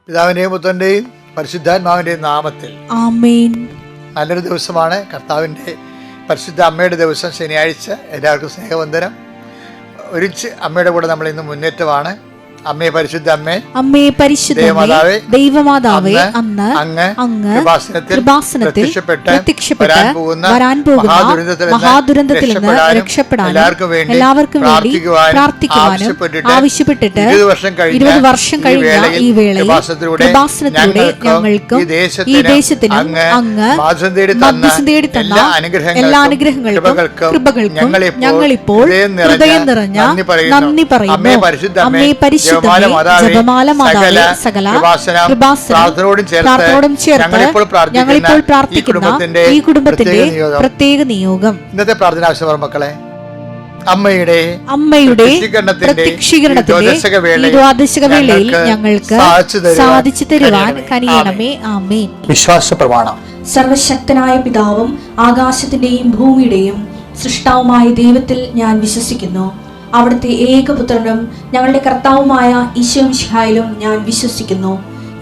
പിതാവിന്റെയും പുത്രന്റെയും പരിശുദ്ധാത്മാവിന്റെയും നാമത്തിൽ ആമേൻ. നല്ലൊരു ദിവസമാണ് കർത്താവിൻ്റെ പരിശുദ്ധ അമ്മയുടെ ദിവസം, ശനിയാഴ്ച. എല്ലാവർക്കും സ്നേഹവന്ദനം. ഒരുമിച്ച് അമ്മയുടെ കൂടെ നമ്മൾ ഇന്ന് മുന്നേറ്റമാണ്. അമ്മേ പരിശുദ്ധ അമ്മേ, അമ്മേ പരിശുദ്ധ ദൈവമാതാവേ, അന്ന് അങ്ങ് കൃപാസനത്തിൽ പ്രത്യക്ഷപ്പെട്ട് വരാൻ പോകുന്ന മഹാദുരന്തത്തിൽ നിന്ന് രക്ഷപ്പെടാൻ എല്ലാവർക്കും വേണ്ടി പ്രാർത്ഥിക്കുവാനും ആവശ്യപ്പെട്ടിട്ട് 20 വർഷം കഴിഞ്ഞ ഈ വേളയിൽ കൃപാസനത്തിലൂടെ ഞങ്ങൾക്കും ഈ ദേശത്തിനും അങ്ങ് മധ്യസ്ഥം തേടി തന്ന എല്ലാ അനുഗ്രഹങ്ങൾക്കും കൃപകൾക്കും ഞങ്ങളിപ്പോൾ ഹൃദയം നിറഞ്ഞ നന്ദി പറയുന്നു. അമ്മേ പരിശുദ്ധ ജപമാല മാതാവേ, സകല പ്രാർത്ഥനയോടും ചേർത്ത് ഞങ്ങളിപ്പോൾ പ്രാർത്ഥിക്കുന്ന ഈ കുടുംബത്തിന്റെ പ്രത്യേക നിയോഗം. ഇന്നത്തെ പ്രാർത്ഥന ആവശ്യം മക്കളെ, അമ്മയുടെ പ്രത്യക്ഷീകരണത്തിന്റെ ദ്വാദശക വേളയിൽ ഞങ്ങൾക്ക് സാധിച്ചു തരുവാൻ കനിയണമേ. ആമേൻ. വിശ്വാസ പ്രമാണം. സർവശക്തനായ പിതാവും ആകാശത്തിന്റെയും ഭൂമിയുടെയും സൃഷ്ടാവുമായ ദൈവത്തിൽ ഞാൻ വിശ്വസിക്കുന്നു. അവിടുത്തെ ഏകപുത്രനും ഞങ്ങളുടെ കർത്താവുമായ ഈശോ മിശിഹായിലും ഞാൻ വിശ്വസിക്കുന്നു.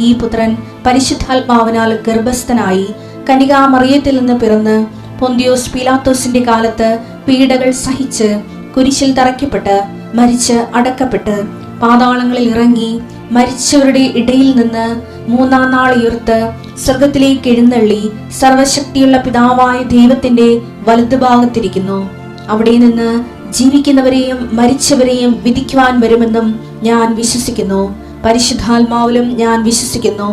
ഈ പുത്രൻ പരിശുദ്ധാത്മാവിനാൽ ഗർഭസ്ഥനായി കന്യകാമറിയത്തിൽ നിന്ന് പിറന്ന് പൊന്തിയോസ് പീലാത്തോസിന്റെ കാലത്ത് പീഡകൾ സഹിച്ച് കുരിശിൽ തറയ്ക്കപ്പെട്ട് മരിച്ച് അടക്കപ്പെട്ട് പാതാളങ്ങളിൽ ഇറങ്ങി മരിച്ചവരുടെ ഇടയിൽ നിന്ന് 3-ാം നാൾ ഉയർത്ത് സ്വർഗത്തിലേക്ക് എഴുന്നള്ളി സർവശക്തിയുള്ള പിതാവായ ദൈവത്തിന്റെ വലതുഭാഗത്തിരിക്കുന്നു. അവിടെ നിന്ന് ജീവിക്കുന്നവരെയും മരിച്ചവരെയും വിധിക്കുവാൻ വരുമെന്നും ഞാൻ വിശ്വസിക്കുന്നു. പരിശുദ്ധാത്മാവിലും ഞാൻ വിശ്വസിക്കുന്നു.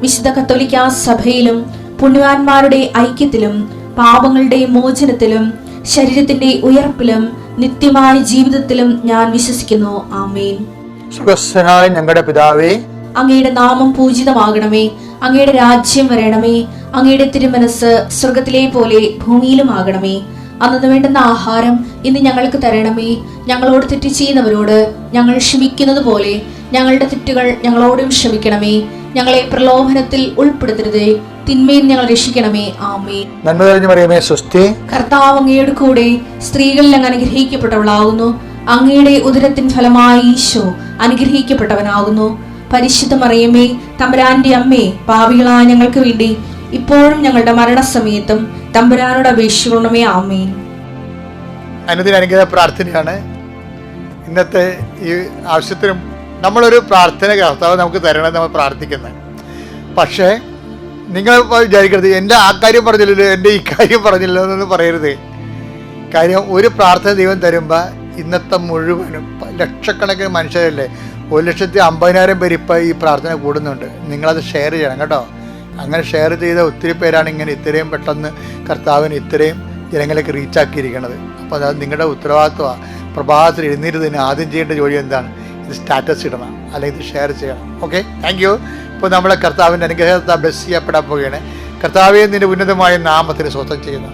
വിശുദ്ധ കത്തോലിക്കാ സഭയിലും പുണ്യവാന്മാരുടെ ഐക്യത്തിലും പാപങ്ങളുടെ മോചനത്തിലും ശരീരത്തിന്റെ ഉയർപ്പിലും നിത്യമായ ജീവിതത്തിലും ഞാൻ വിശ്വസിക്കുന്നു. ആമേൻ. സ്വർഗ്ഗസ്ഥനായ ഞങ്ങളുടെ പിതാവേ, അങ്ങയുടെ നാമം പൂജിതമാകണമേ. അങ്ങയുടെ രാജ്യം വരണമേ. അങ്ങയുടെ തിരുമനസ് സ്വർഗത്തിലെ പോലെ ഭൂമിയിലും ആകണമേ. അന്നു വേണ്ടുന്ന ആഹാരം ഇന്ന് ഞങ്ങൾക്ക് തരണമേ. ഞങ്ങളോട് തെറ്റ് ചെയ്യുന്നവരോട് ഞങ്ങൾ ക്ഷമിക്കുന്നത് പോലെ ഞങ്ങളുടെ തെറ്റുകൾ ഞങ്ങളോടും ക്ഷമിക്കണമേ. ഞങ്ങളെ പ്രലോഭനത്തിൽ ഉൾപ്പെടുത്തരുതേ, തിന്മയിൽ ഞങ്ങൾ രക്ഷിക്കണമേ. ആമേൻ. നന്മ നിറഞ്ഞ മറിയമേ, സ്വസ്തി. കർത്താവ് അങ്ങയുടെ കൂടെ സ്ത്രീകളിൽ അങ്ങ് അനുഗ്രഹിക്കപ്പെട്ടവളാകുന്നു. അങ്ങയുടെ ഉദരത്തിൻ ഫലമായി ഈശോ അനുഗ്രഹിക്കപ്പെട്ടവനാകുന്നു. പരിശുദ്ധ മറിയമേ, തമ്പുരാന്റെ അമ്മേ, പാപികളായ ഞങ്ങൾക്ക് വേണ്ടി ഇപ്പോഴും ഞങ്ങളുടെ മരണസമയത്തും തമ്പുരാനോട് അപേക്ഷിക്കണമേ. ആമേൻ. അനുദിന അനുഗ്രഹ പ്രാർത്ഥനയാണ് ഇന്നത്തെ ഈ ആവശ്യത്തിനും. നമ്മളൊരു പ്രാർത്ഥന കർത്താവ് നമുക്ക് തരണമെന്ന് നമ്മൾ പ്രാർത്ഥിക്കുന്നത്. പക്ഷേ നിങ്ങൾ വിചാരിക്കരുത്, എൻ്റെ ആ കാര്യം പറഞ്ഞില്ലല്ലോ, എൻ്റെ ഈ കാര്യം പറഞ്ഞില്ലല്ലോ എന്നൊന്നും പറയരുത്. കാര്യം ഒരു പ്രാർത്ഥന ദൈവം തരുമ്പോൾ ഇന്നത്തെ മുഴുവനും ലക്ഷക്കണക്കിന് മനുഷ്യരല്ലേ, 1,50,000 പേര് ഇപ്പോൾ ഈ പ്രാർത്ഥന കൂടുന്നുണ്ട്. നിങ്ങളത് ഷെയർ ചെയ്യണം കേട്ടോ. അങ്ങനെ ഷെയർ ചെയ്ത ഒത്തിരി പേരാണ് ഇങ്ങനെ ഇത്രയും പെട്ടെന്ന് കർത്താവിന് ഇത്രയും ജനങ്ങളിലേക്ക് റീച്ചാക്കിയിരിക്കുന്നത്. അപ്പോൾ അത് നിങ്ങളുടെ ഉത്തരവാദിത്വമാണ്. പ്രഭാതത്തിൽ എഴുന്നേറ്റ് ആദ്യം ചെയ്യേണ്ട ജോലി എന്താണ്? ഇത് സ്റ്റാറ്റസ് ഇടണം, അല്ലെങ്കിൽ ഇത് ഷെയർ ചെയ്യണം. Okay, thank you. ഇപ്പോൾ നമ്മളെ കർത്താവിൻ്റെ അനുഗ്രഹത്തെ ബ്ലെസ് ചെയ്യപ്പെടാൻ പോവുകയാണ്. കർത്താവെ, നിൻ്റെ ഉന്നതമായ നാമത്തിന് സ്വന്തം ചെയ്യുന്നു.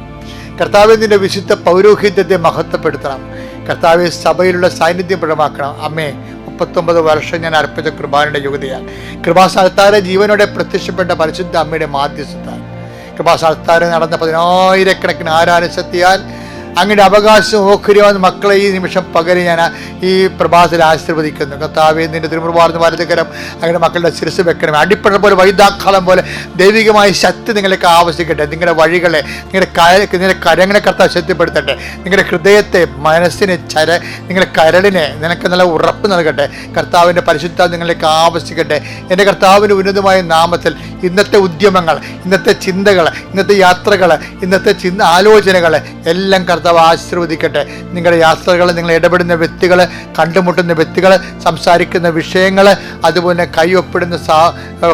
കർത്താവെ, നിൻ്റെ വിശുദ്ധ പൗരോഹിത്യത്തെ മഹത്വപ്പെടുത്തണം. കർത്താവെ, സഭയിലുള്ള സാന്നിധ്യം പ്രകടമാക്കണം. അമ്മേ, 39 വർഷം ഞാൻ അർപ്പിച്ച കൃപാനയുടെ യോഗ്യതയാൽ കൃപാസ്ഥാനത്താരെ ജീവനോടെ പ്രത്യക്ഷപ്പെട്ട പരിശുദ്ധ അമ്മയുടെ മാധ്യസ്ഥത്താൽ കൃപാസ്ഥാനത്താരെ നടന്ന 10,000-കണക്കിന് ആരാധനശക്തിയാൽ അങ്ങയുടെ അവകാശം ഓഹരിയാവുന്ന മക്കളെ ഈ നിമിഷം പകരം ഞാൻ ഈ പ്രഭാതത്തിൽ ആശീർവദിക്കുന്നു. കർത്താവേ, നിന്റെ തിരുമുറുപാർന്ന് വലതുകരം അങ്ങയുടെ മക്കളുടെ ശിരസ് വെക്കണമേ. അടിപ്പഴ പോലെ വൈദാക്കാലം പോലെ ദൈവികമായ ശക്തി നിങ്ങൾക്ക് ആവശ്യിക്കട്ടെ. നിങ്ങളുടെ വഴികളെ, നിങ്ങളുടെ കരങ്ങളെ കർത്താവ് ശക്തിപ്പെടുത്തട്ടെ. നിങ്ങളുടെ ഹൃദയത്തെ, മനസ്സിനെ, നിങ്ങളുടെ കരളിനെ നിനക്ക് നല്ല ഉറപ്പ് നൽകട്ടെ. കർത്താവിൻ്റെ പരിശുദ്ധ നിങ്ങളിലേക്ക് ആവശ്യിക്കട്ടെ. എൻ്റെ കർത്താവിൻ്റെ ഉന്നതമായ നാമത്തിൽ ഇന്നത്തെ ഉദ്യമങ്ങൾ, ഇന്നത്തെ ചിന്തകൾ, ഇന്നത്തെ യാത്രകൾ, ഇന്നത്തെ ആലോചനകൾ എല്ലാം കർത്താവ് ആശീർവദിക്കട്ടെ. നിങ്ങളുടെ യാത്രകൾ, നിങ്ങൾ ഇടപെടുന്ന വ്യക്തികൾ, കണ്ടുമുട്ടുന്ന വ്യക്തികൾ, സംസാരിക്കുന്ന വിഷയങ്ങൾ, അതുപോലെ കൈയൊപ്പിടുന്ന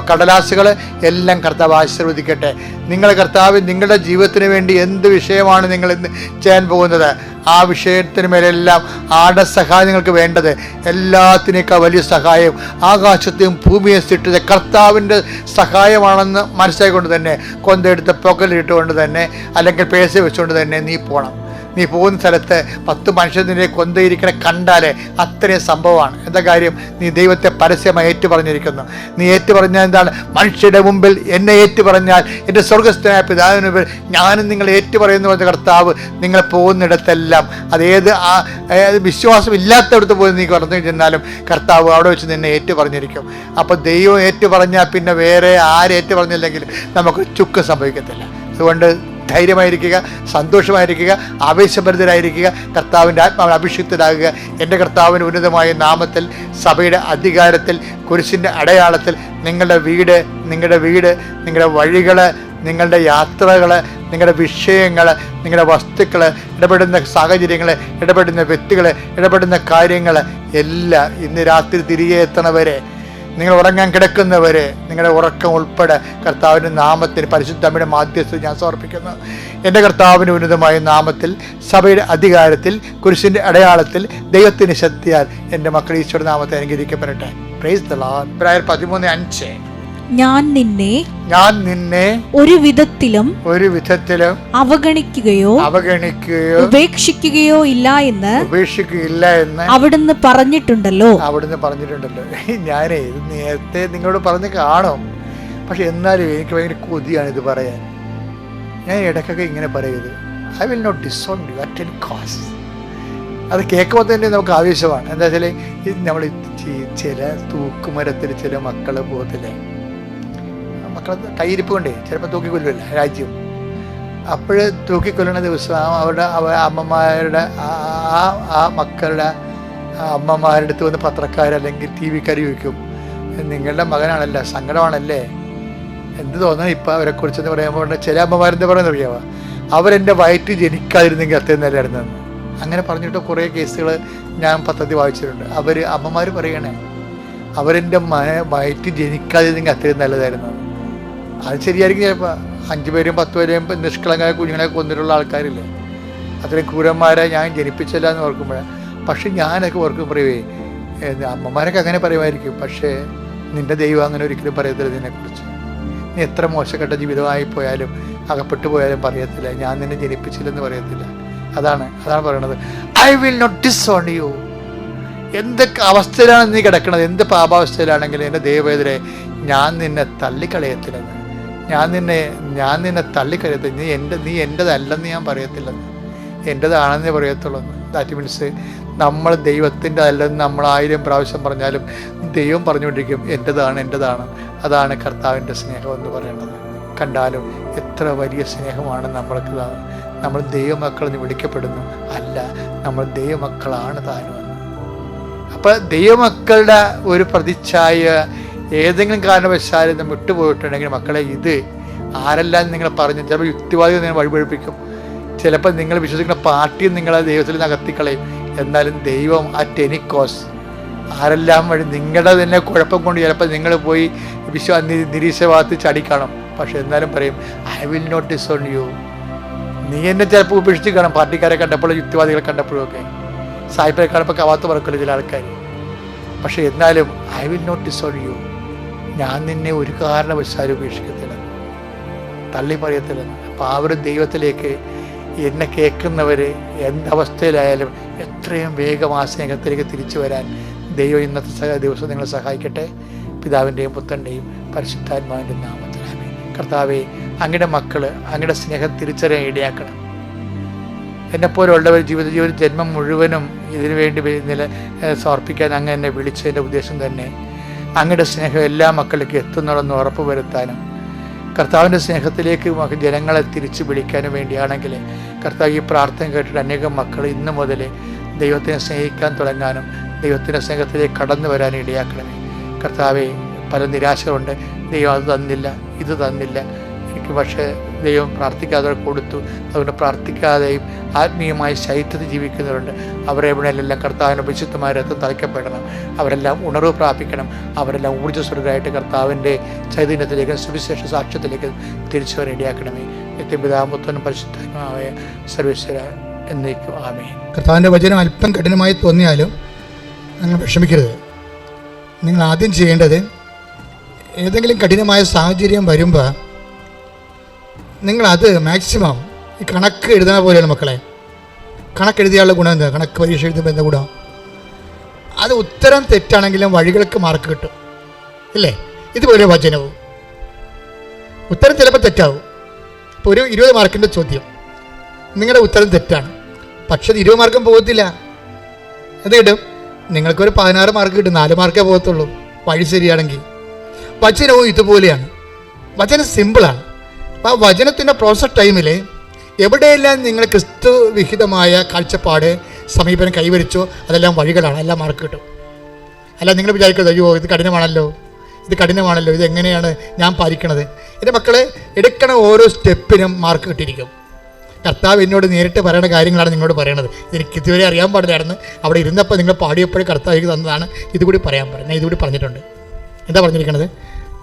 കടലാസുകൾ എല്ലാം കർത്താവ് ആശീർവദിക്കട്ടെ. നിങ്ങൾ കർത്താവ് നിങ്ങളുടെ ജീവിതത്തിന് വേണ്ടി എന്ത് വിഷയമാണ് നിങ്ങൾ ഇന്ന് ചെയ്യാൻ പോകുന്നത്, ആ വിഷയത്തിന് മേലെല്ലാം ആടെ സഹായം നിങ്ങൾക്ക് വേണ്ടത്. എല്ലാത്തിനേക്കാൾ വലിയ സഹായം ആകാശത്തെയും ഭൂമിയെയും സൃഷ്ടിച്ച കർത്താവിൻ്റെ സഹായമാണെന്ന് മനസ്സിലാക്കിക്കൊണ്ട് തന്നെ, കൊന്തെടുത്ത് പൊക്കലിട്ടുകൊണ്ട് തന്നെ, അല്ലെങ്കിൽ പേഴ്സ് വെച്ചുകൊണ്ട് തന്നെ നീ പോകണം. നീ പോകുന്ന സ്ഥലത്ത് 10 മനുഷ്യർ നിന്നെ കൊന്തയിരിക്കണ കണ്ടാലേ അത്രയും സംഭവമാണ്. എന്താ കാര്യം? നീ ദൈവത്തെ പരസ്യമായി ഏറ്റുപറഞ്ഞിരിക്കുന്നു. നീ ഏറ്റുപറഞ്ഞാൽ എന്താണ്? മനുഷ്യരുടെ മുമ്പിൽ എന്നെ ഏറ്റുപറഞ്ഞാൽ എൻ്റെ സ്വർഗസ്ഥനായ പിതാവിന് മുമ്പിൽ ഞാനും നിങ്ങൾ ഏറ്റുപറയുന്നു പറഞ്ഞ കർത്താവ് നിങ്ങൾ പോകുന്നിടത്തെല്ലാം അതേത് വിശ്വാസം ഇല്ലാത്തടത്ത് പോയി നീ കടന്നു ചെന്നാലും കർത്താവ് അവിടെ വെച്ച് നിന്നെ ഏറ്റുപറഞ്ഞിരിക്കും. അപ്പോൾ ദൈവം ഏറ്റുപറഞ്ഞാൽ പിന്നെ വേറെ ആരേറ്റു പറഞ്ഞില്ലെങ്കിലും നമുക്ക് ചുക്ക് സംഭവിക്കത്തില്ല. അതുകൊണ്ട് ധൈര്യമായിരിക്കുക, സന്തോഷമായിരിക്കുക, ആവേശഭരിതരായിരിക്കുക, കർത്താവിൻ്റെ ആത്മാവിൽ അഭിഷിക്തരാകുക. എൻ്റെ കർത്താവിൻ്റെ ഉന്നതമായ നാമത്തിൽ, സഭയുടെ അധികാരത്തിൽ, കുരിശിൻ്റെ അടയാളത്തിൽ നിങ്ങളുടെ വീട്, നിങ്ങളുടെ വഴികൾ, നിങ്ങളുടെ യാത്രകൾ, നിങ്ങളുടെ വിഷയങ്ങൾ, നിങ്ങളുടെ വസ്തുക്കൾ, ഇടപെടുന്ന സാഹചര്യങ്ങൾ, ഇടപെടുന്ന വ്യക്തികൾ, ഇടപെടുന്ന കാര്യങ്ങൾ എല്ലാം ഇന്ന് രാത്രി തിരികെ എത്തണവരെ, നിങ്ങൾ ഉറങ്ങാൻ കിടക്കുന്നവരെ, നിങ്ങളുടെ ഉറക്കം ഉൾപ്പെടെ കർത്താവിൻ്റെ നാമത്തിന് പരിശുദ്ധമ്മയുടെ മാധ്യസ്ഥത ഞാൻ സമർപ്പിക്കുന്നു. എൻ്റെ കർത്താവിൻ്റെ ഉന്നതമായ നാമത്തിൽ, സഭയുടെ അധികാരത്തിൽ, കുരിശിൻ്റെ അടയാളത്തിൽ, ദൈവത്തിൻ്റെ ശക്തിയാൽ എൻ്റെ മക്കൾ ഈശോയുടെ നാമത്തെ അനുഗ്രഹിക്കപ്പെടട്ടെ. Praise the Lord. 13:5 ഞാൻ നിന്നെ ഒരു വിധത്തിലും അവഗണിക്കുകയോ ഉപേക്ഷിക്കുകയോ ഇല്ല എന്ന് അവിടുന്ന് പറഞ്ഞിട്ടുണ്ടല്ലോ. ഞാനേ ഇത് നേരത്തെ നിങ്ങളോട് പറഞ്ഞ് കാണും, പക്ഷെ എന്നാലും എനിക്ക് ഭയങ്കര കൊതിയാണ് ഇത് പറയാൻ. ഞാൻ ഇടയ്ക്കൊക്കെ ഇങ്ങനെ പറയരുത്. I will not disown you at any cost. അത് കേൾക്കുമ്പോൾ തന്നെ നമുക്ക് ആവേശമാണ്. എന്താ വെച്ചാൽ നമ്മൾ ചില തൂക്കുമരത്തിൽ ചില മക്കളെ പോകത്തില്ലേ, മക്കളെ കയ്യിരിപ്പ് കൊണ്ടേ ചിലപ്പോൾ തൂക്കിക്കൊല്ലുമല്ല രാജ്യം. അപ്പോൾ തൂക്കിക്കൊല്ലുന്ന ദിവസം അവരുടെ അമ്മമാരുടെ ആ മക്കളുടെ അമ്മമാരുടെ അടുത്ത് വന്ന് പത്രക്കാരല്ലെങ്കിൽ ടി വിക്കാർ ചോദിക്കും, നിങ്ങളുടെ മകനാണല്ലേ, സങ്കടമാണല്ലേ, എന്ത് തോന്നണം ഇപ്പം അവരെക്കുറിച്ചെന്ന് പറയുമ്പോൾ ചില അമ്മമാരെന്താ പറയുന്നത് അറിയാമോ? അവരെൻ്റെ വയറ്റിൽ ജനിക്കാതിരുന്നെങ്കിൽ അത്രയും നല്ലതായിരുന്നെന്ന്. അങ്ങനെ പറഞ്ഞിട്ട് കുറേ കേസുകൾ ഞാൻ പത്രത്തിൽ വായിച്ചിട്ടുണ്ട്. അമ്മമാർ പറയണേ, അവരെൻ്റെ വയറ്റിൽ ജനിക്കാതിരുന്നെങ്കിൽ അത്രയും നല്ലതായിരുന്നു. അത് ശരിയായിരിക്കും. ചിലപ്പോൾ 5 പേരും 10 പേരെയും നിഷ്കളങ്കായ കുഞ്ഞുങ്ങളെ കൊന്നിട്ടുള്ള ആൾക്കാരില്ലേ, അത്രയും ക്രൂരന്മാരെ ഞാൻ ജനിപ്പിച്ചില്ല എന്ന് ഓർക്കുമ്പോഴാണ്. പക്ഷെ ഞാനൊക്കെ ഓർക്കുമ്പോഴേ അമ്മമാരൊക്കെ അങ്ങനെ പറയുമായിരിക്കും, പക്ഷേ നിൻ്റെ ദൈവം അങ്ങനെ ഒരിക്കലും പറയത്തില്ല നിന്നെക്കുറിച്ച്. നീ എത്ര മോശപ്പെട്ട ജീവിതമായി പോയാലും അകപ്പെട്ടു പോയാലും പറയത്തില്ല ഞാൻ നിന്നെ ജനിപ്പിച്ചില്ലെന്ന് പറയത്തില്ല. അതാണ് പറയണത്. I will not disown you. എന്തൊക്കെ അവസ്ഥയിലാണ് നീ കിടക്കുന്നത്, എന്ത് പാപാവസ്ഥയിലാണെങ്കിലും എൻ്റെ ദൈവവേദരെ ഞാൻ നിന്നെ തള്ളിക്കളയത്തില്ലെന്ന്, ഞാൻ നിന്നെ തള്ളിക്കളയത്തില്ല. നീ എൻ്റെതല്ലെന്ന് ഞാൻ പറയത്തില്ലെന്ന്, എൻ്റെതാണെന്നേ പറയത്തുള്ളൂ. ദാറ്റ് മീൻസ് നമ്മൾ ദൈവത്തിൻ്റെ അല്ലെന്ന് നമ്മൾ 1000 പ്രാവശ്യം പറഞ്ഞാലും ദൈവം പറഞ്ഞുകൊണ്ടിരിക്കും എൻ്റെതാണ്. അതാണ് കർത്താവിൻ്റെ സ്നേഹം എന്ന് പറയുന്നത്. കണ്ടാലും എത്ര വലിയ സ്നേഹമാണ് നമ്മൾക്ക്. നമ്മൾ ദൈവമക്കളെന്ന് വിളിക്കപ്പെടുന്നു, അല്ല നമ്മൾ ദൈവമക്കളാണ് താനും. അപ്പം ദൈവമക്കളുടെ ഒരു പ്രതിച്ഛായ ഏതെങ്കിലും കാരണവശാലും നമ്മൾ വിട്ടുപോയിട്ടുണ്ടെങ്കിൽ മക്കളെ, ഇത് ആരെല്ലാം നിങ്ങൾ പറഞ്ഞു, ചിലപ്പോൾ യുക്തിവാദികൾ നിങ്ങൾ വഴിപഴിപ്പിക്കും, ചിലപ്പോൾ നിങ്ങൾ വിശ്വസിക്കുന്ന പാർട്ടിയും നിങ്ങളെ ദൈവത്തിൽ നിന്ന് അകത്തിക്കളയും. എന്നാലും ദൈവം അറ്റ് എനി കോസ്റ്റ് ആരെല്ലാം വഴി നിങ്ങളുടെ തന്നെ കുഴപ്പം കൊണ്ട് ചിലപ്പോൾ നിങ്ങൾ പോയി നിരീശ്വരവാദത്തിൽ ചടിക്കണം. പക്ഷെ എന്നാലും പറയും I will not disown you. നീ എന്നെ ചിലപ്പോൾ ഉപേക്ഷിച്ച് കാണും, പാർട്ടിക്കാരെ കണ്ടപ്പോഴും യുക്തിവാദികളെ കണ്ടപ്പോഴും ഒക്കെ, സായിപ്പെ കാണുമ്പോൾ കവാത്ത് പറക്കില്ല ചില ആൾക്കാർ. പക്ഷെ എന്നാലും I will not disown you. ഞാൻ നിന്നെ ഒരു കാരണവശാലും ഉപേക്ഷിക്കത്തില്ല, തള്ളി പറയത്തില്ല. അപ്പോൾ ആ ഒരു ദൈവത്തിലേക്ക് എന്നെ കേൾക്കുന്നവർ എന്തവസ്ഥയിലായാലും എത്രയും വേഗം ആ സ്നേഹത്തിലേക്ക് തിരിച്ചു വരാൻ ദൈവം ഇന്നത്തെ ദിവസം നിങ്ങളെ സഹായിക്കട്ടെ. പിതാവിൻ്റെയും പുത്രൻ്റെയും പരിശുദ്ധാത്മാവിൻ്റെ നാമത്തിൽ ആമേൻ. കർത്താവേ, അങ്ങയുടെ മക്കൾ അങ്ങയുടെ സ്നേഹം തിരിച്ചറിയാൻ ഇടയാക്കണം. എന്നെപ്പോലുള്ളവർ ജീവിത ജന്മം മുഴുവനും ഇതിനു വേണ്ടി സമർപ്പിക്കാൻ അങ്ങ് എന്നെ വിളിച്ചതിൻ്റെ ഉദ്ദേശം തന്നെ അങ്ങയുടെ സ്നേഹം എല്ലാ മക്കളിലേക്കും എത്തുന്നുണ്ടെന്ന് ഉറപ്പ് വരുത്താനും കർത്താവിൻ്റെ സ്നേഹത്തിലേക്ക് ജനങ്ങളെ തിരിച്ചു വിളിക്കാനും വേണ്ടിയാണെങ്കിൽ കർത്താവ് ഈ പ്രാർത്ഥന കേട്ടിട്ട് അനേകം മക്കൾ ഇന്നു മുതൽ ദൈവത്തിനെ സ്നേഹിക്കാൻ തുടങ്ങാനും ദൈവത്തിൻ്റെ സ്നേഹത്തിലേക്ക് കടന്നു വരാനും ഇടയാക്കണമേ. കർത്താവെ, പല നിരാശകളുണ്ട്. ദൈവം അത് തന്നില്ല, ഇത് തന്നില്ല, എനിക്ക് പക്ഷേ ദൈവം പ്രാർത്ഥിക്കാതെ കൊടുത്തു. അതുകൊണ്ട് പ്രാർത്ഥിക്കാതെയും ആത്മീയമായി ശൈത്യത്തിൽ ജീവിക്കുന്നവരുണ്ട്. അവരെ എവിടെയെല്ലാം കർത്താവിൻ്റെ വിശുദ്ധമായ രക്തം തളിക്കപ്പെടണം. അവരെല്ലാം ഉണർവ് പ്രാപിക്കണം. അവരെല്ലാം ഊർജ്ജസ്വരരായിട്ട് കർത്താവിൻ്റെ ചൈതന്യത്തിലേക്കും സുവിശേഷ സാക്ഷ്യത്തിലേക്കും തിരിച്ചു വരാൻ ഇടയാക്കണമേ. നിത്യപിതാമത്വനും പരിശുദ്ധമായ സർവേശ്വര എന്നേക്കും ആമേൻ. കർത്താവിൻ്റെ വചനം അല്പം കഠിനമായി തോന്നിയാലും നിങ്ങൾ വിഷമിക്കരുത്. നിങ്ങൾ ആദ്യം ചെയ്യേണ്ടത് ഏതെങ്കിലും കഠിനമായ സാഹചര്യം വരുമ്പോൾ നിങ്ങളത് മാക്സിമം ഈ കണക്ക് എഴുതുന്ന പോലെയാണ് മക്കളെ. കണക്കെഴുതിയാലുള്ള ഗുണം എന്താ? കണക്ക് പരീക്ഷ എഴുതുമ്പോൾ എന്താ ഗുണം? അത് ഉത്തരം തെറ്റാണെങ്കിലും വഴികൾക്ക് മാർക്ക് കിട്ടും, ഇല്ലേ? ഇതുപോലെ വചനവും ഉത്തരം ചിലപ്പോൾ തെറ്റാവും. ഇപ്പോൾ ഒരു 20 മാർക്കിൻ്റെ ചോദ്യം, നിങ്ങളുടെ ഉത്തരം തെറ്റാണ്, പക്ഷെ 20 മാർക്കും പോകത്തില്ല. എന്ത് കിട്ടും? നിങ്ങൾക്കൊരു 16 മാർക്ക് കിട്ടും, 4 മാർക്കേ പോകത്തുള്ളൂ വഴി ശരിയാണെങ്കിൽ. വചനവും ഇതുപോലെയാണ്. വചനം സിമ്പിളാണ്. അപ്പോൾ ആ വചനത്തിൻ്റെ പ്രോസസ് ടൈമിൽ എവിടെയെല്ലാം നിങ്ങൾ ക്രിസ്തു വിഹിതമായ കാഴ്ചപ്പാട് സമീപനം കൈവരിച്ചോ അതെല്ലാം വഴികളാണ്, എല്ലാം മാർക്ക് കിട്ടും. അല്ല നിങ്ങൾ വിചാരിക്കുന്നത് അയ്യോ ഇത് കഠിനമാണല്ലോ, ഇത് എങ്ങനെയാണ് ഞാൻ പാലിക്കണത്? എൻ്റെ മക്കളെ, എടുക്കണ ഓരോ സ്റ്റെപ്പിനും മാർക്ക് കിട്ടിയിരിക്കും. കർത്താവ് എന്നോട് നേരിട്ട് പറയുന്ന കാര്യങ്ങളാണ് നിങ്ങളോട് പറയണത്. എനിക്ക് ഇതുവരെ അറിയാൻ പാടില്ലായിരുന്നു, അവിടെ ഇരുന്നപ്പോൾ നിങ്ങൾ പാടിയപ്പോഴും കർത്താവ് തന്നതാണ്. ഇതുകൂടി പറയാൻ പറഞ്ഞു, ഞാൻ ഇതുകൂടി പറഞ്ഞിട്ടുണ്ട്. എന്താ പറഞ്ഞിരിക്കണത്?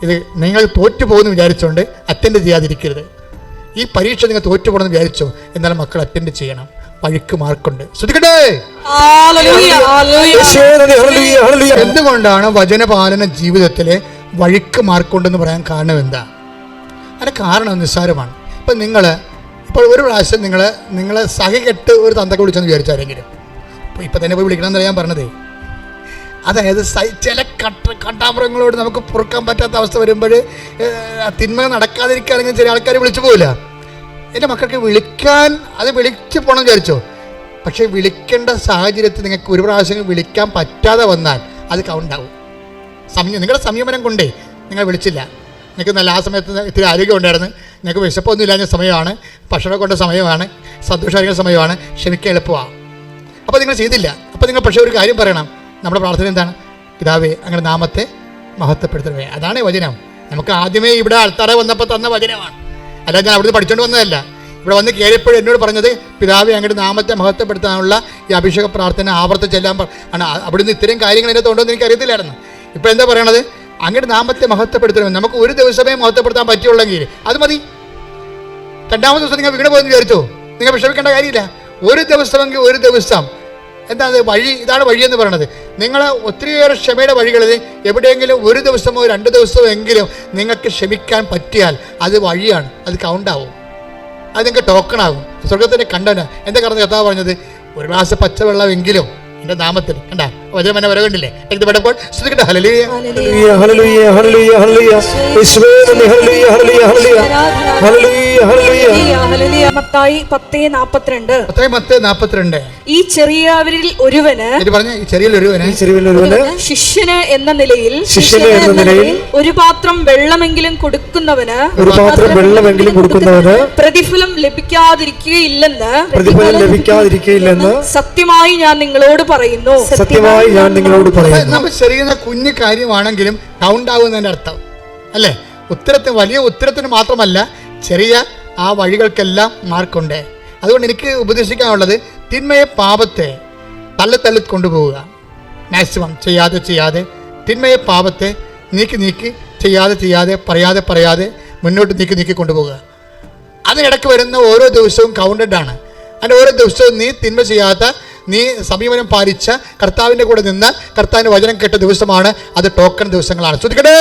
ഇത് നിങ്ങൾ തോറ്റുപോകുമെന്ന് വിചാരിച്ചുകൊണ്ട് അറ്റൻഡ് ചെയ്യാതിരിക്കരുത്. ഈ പരീക്ഷ നിങ്ങൾ തോറ്റുപോകണമെന്ന് വിചാരിച്ചോ, എന്നാൽ മക്കൾ അറ്റൻഡ് ചെയ്യണം. വഴിക്ക് മാർക്കുണ്ട്. ശ്രദ്ധിക്കട്ടെ. എന്തുകൊണ്ടാണ് വചനപാലന ജീവിതത്തിലെ വഴിക്ക് മാർക്കുണ്ടെന്ന് പറയാൻ കാരണം എന്താ? അതിന് കാരണം നിസ്സാരമാണ്. ഇപ്പം ഇപ്പോൾ ഒരു പ്രാവശ്യം നിങ്ങളെ സഹകെട്ട് ഒരു തന്തക്ക് വിളിച്ചെന്ന് വിചാരിച്ചാരെങ്കിലും, ഇപ്പം തന്നെ പോയി വിളിക്കണമെന്ന് ഞാൻ പറഞ്ഞതേ. അതായത് ചില കട്ടാമൃഗങ്ങളോട് നമുക്ക് പൊറുക്കാൻ പറ്റാത്ത അവസ്ഥ വരുമ്പോൾ തിന്മ നടക്കാതിരിക്കുകയാണെങ്കിൽ ചില ആൾക്കാർ വിളിച്ചു പോകില്ല. എൻ്റെ മക്കൾക്ക് വിളിച്ച് പോകണം വിചാരിച്ചോ, പക്ഷേ വിളിക്കേണ്ട സാഹചര്യത്തിൽ നിങ്ങൾക്ക് ഒരു പ്രാവശ്യം വിളിക്കാൻ പറ്റാതെ വന്നാൽ അത് കൗണ്ടാവും. നിങ്ങളുടെ സംയമനം കൊണ്ടേ നിങ്ങൾ വിളിച്ചില്ല. നിങ്ങൾക്ക് നല്ല ആ സമയത്ത് ഇത്തിരി ആരോഗ്യം ഉണ്ടായിരുന്നു, നിങ്ങൾക്ക് വിശപ്പൊന്നും ഇല്ലാഞ്ഞ സമയമാണ്, ഭക്ഷണം കൊണ്ട സമയമാണ്, സന്തോഷമായിരിക്കുന്ന സമയമാണ്, ക്ഷമിക്കാൻ എളുപ്പമാണ്. അപ്പോൾ നിങ്ങൾ ചെയ്തില്ല. അപ്പോൾ നിങ്ങൾ പക്ഷേ ഒരു കാര്യം പറയണം. നമ്മുടെ പ്രാർത്ഥന എന്താണ്? പിതാവേ അങ്ങനെ നാമത്തെ മഹത്വപ്പെടുത്തണമേ. അതാണ് വചനം. നമുക്ക് ആദ്യമേ ഇവിടെ ആൾത്താറെ വന്നപ്പോൾ തന്ന വചനമാണ്, അല്ല ഞാൻ അവിടുന്ന് പഠിച്ചുകൊണ്ട് വന്നതല്ല. ഇവിടെ വന്ന് കയറിയപ്പോഴും എന്നോട് പറഞ്ഞത് പിതാവേ അങ്ങോട്ട് നാമത്തെ മഹത്വപ്പെടുത്താനുള്ള ഈ അഭിഷേക പ്രാർത്ഥന ആവർത്തിച്ചെല്ലാം ആണ്. അവിടുന്ന് ഇത്രയും കാര്യങ്ങൾ എൻ്റെ തോന്നുമെന്ന് എനിക്ക് അറിയത്തില്ലായിരുന്നു. ഇപ്പോൾ എന്താ പറയണത്? അങ്ങോട്ട് നാമത്തെ മഹത്വപ്പെടുത്തണമെന്ന്. നമുക്ക് ഒരു ദിവസമേ മഹത്വപ്പെടുത്താൻ പറ്റുള്ളെങ്കിൽ അത് മതി. രണ്ടാമത്തെ ദിവസം നിങ്ങൾ വീട് പോയെന്ന് വിചാരിച്ചോ, നിങ്ങൾ വിഷമിക്കേണ്ട കാര്യമില്ല. ഒരു ദിവസമെങ്കിൽ ഒരു ദിവസം എന്താണ് വഴി? ഇതാണ് വഴിയെന്ന് പറയുന്നത്. നിങ്ങൾ ഒത്തിരിയേറെ ക്ഷമയുടെ വഴികളിൽ എവിടെയെങ്കിലും ഒരു ദിവസമോ 2 ദിവസമോ എങ്കിലും നിങ്ങൾക്ക് ക്ഷമിക്കാൻ പറ്റിയാൽ അത് വഴിയാണ്, അത് കൗണ്ടാവും, അത് നിങ്ങൾക്ക് ടോക്കണാകും, സ്വർഗത്തിൻ്റെ കണ്ടന. എന്താ കാരണം കർത്താവ് പറഞ്ഞത്? ഒരു ഗ്ലാസ് പച്ചവെള്ളമെങ്കിലും എൻ്റെ നാമത്തിൽ. കണ്ടാ വചനം എന്നെ വരവേണ്ടില്ലേ? എഴുതപ്പെട്ടപ്പോൾ ശ്രദ്ധിക്കട്ടെ. ഹല്ലേലൂയ ഹല്ലേലൂയ ഹല്ലേലൂയ ഹല്ലേലൂയ ഹല്ലേലൂയ യേശുവേ നന്ദി. ഹല്ലേലൂയ ഹല്ലേലൂയ ഹല്ലേലൂയ ഹല്ലേലൂയ ഹല്ലേലൂയ ഹല്ലേലൂയ. മത്തായി 10:42. ഈ ചെറിയവരിൽ ഒരുവന് ശിഷ്യന് എന്ന നിലയിൽ ഒരു പാത്രം വെള്ളമെങ്കിലും കൊടുക്കുന്നവന് പ്രതിഫലം ലഭിക്കാതിരിക്കുകയില്ലെന്ന് സത്യമായി ഞാൻ നിങ്ങളോട് പറയുന്നു. നമ്മൾ ചെറിയ കുഞ്ഞു കാര്യമാണെങ്കിലും കൗണ്ട് ആവുന്നതിന്റെ അർത്ഥം അല്ലേ? വലിയ ഉത്തരത്തിന് മാത്രമല്ല, ചെറിയ ആ വഴികൾക്കെല്ലാം മാർക്കുണ്ട്. അതുകൊണ്ട് എനിക്ക് ഉപദേശിക്കാനുള്ളത്, തിന്മയെ പാപത്തെ തള്ളി കൊണ്ടുപോവുക. മാക്സിമം ചെയ്യാതെ തിന്മയെ പാപത്തെ നീക്കി ചെയ്യാതെ പറയാതെ മുന്നോട്ട് നീക്കി കൊണ്ടുപോവുക. അതിനിടയ്ക്ക് വരുന്ന ഓരോ ദിവസവും കൗണ്ടഡ് ആണ്. അതിൻ്റെ ഓരോ ദിവസവും നീ തിന്മ ചെയ്യാത്ത, നീ സമീപനം പാലിച്ച, കർത്താവിൻ്റെ കൂടെ നിന്ന് കർത്താവിൻ്റെ വചനം കേട്ട ദിവസമാണ്. അത് ടോക്കൺ ദിവസങ്ങളാണ്. ശ്രദ്ധിക്കട്ടെ.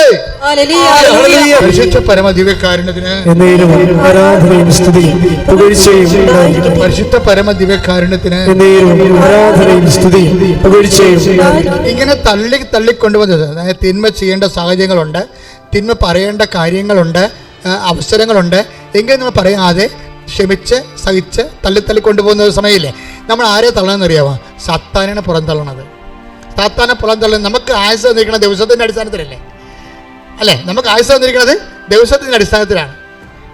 പരിശുദ്ധ പരമദിവ്യകാരുണ്യത്തിന് ഇങ്ങനെ തള്ളിക്കൊണ്ടുവന്നത്, അതായത് തിന്മ ചെയ്യേണ്ട സാഹചര്യങ്ങളുണ്ട്, തിന്മ പറയേണ്ട കാര്യങ്ങളുണ്ട്, അവസരങ്ങളുണ്ട്. എങ്കിലും നമ്മൾ പറയാതെ ക്ഷമിച്ച് സഹിച്ച് തള്ളി കൊണ്ടുപോകുന്ന ഒരു സമയമില്ലേ? നമ്മൾ ആരെ തള്ളണമെന്നറിയാമോ? സാത്താനാണ് പുറന്തള്ളണത്. സാത്താനെ പുറന്തള്ളുന്നത് നമുക്ക് ആയുസ് തന്നിരിക്കുന്നത് ദിവസത്തിൻ്റെ അടിസ്ഥാനത്തിലല്ലേ? അല്ലേ? നമുക്ക് ആയുസ് തന്നിരിക്കുന്നത് ദിവസത്തിൻ്റെ അടിസ്ഥാനത്തിലാണ്.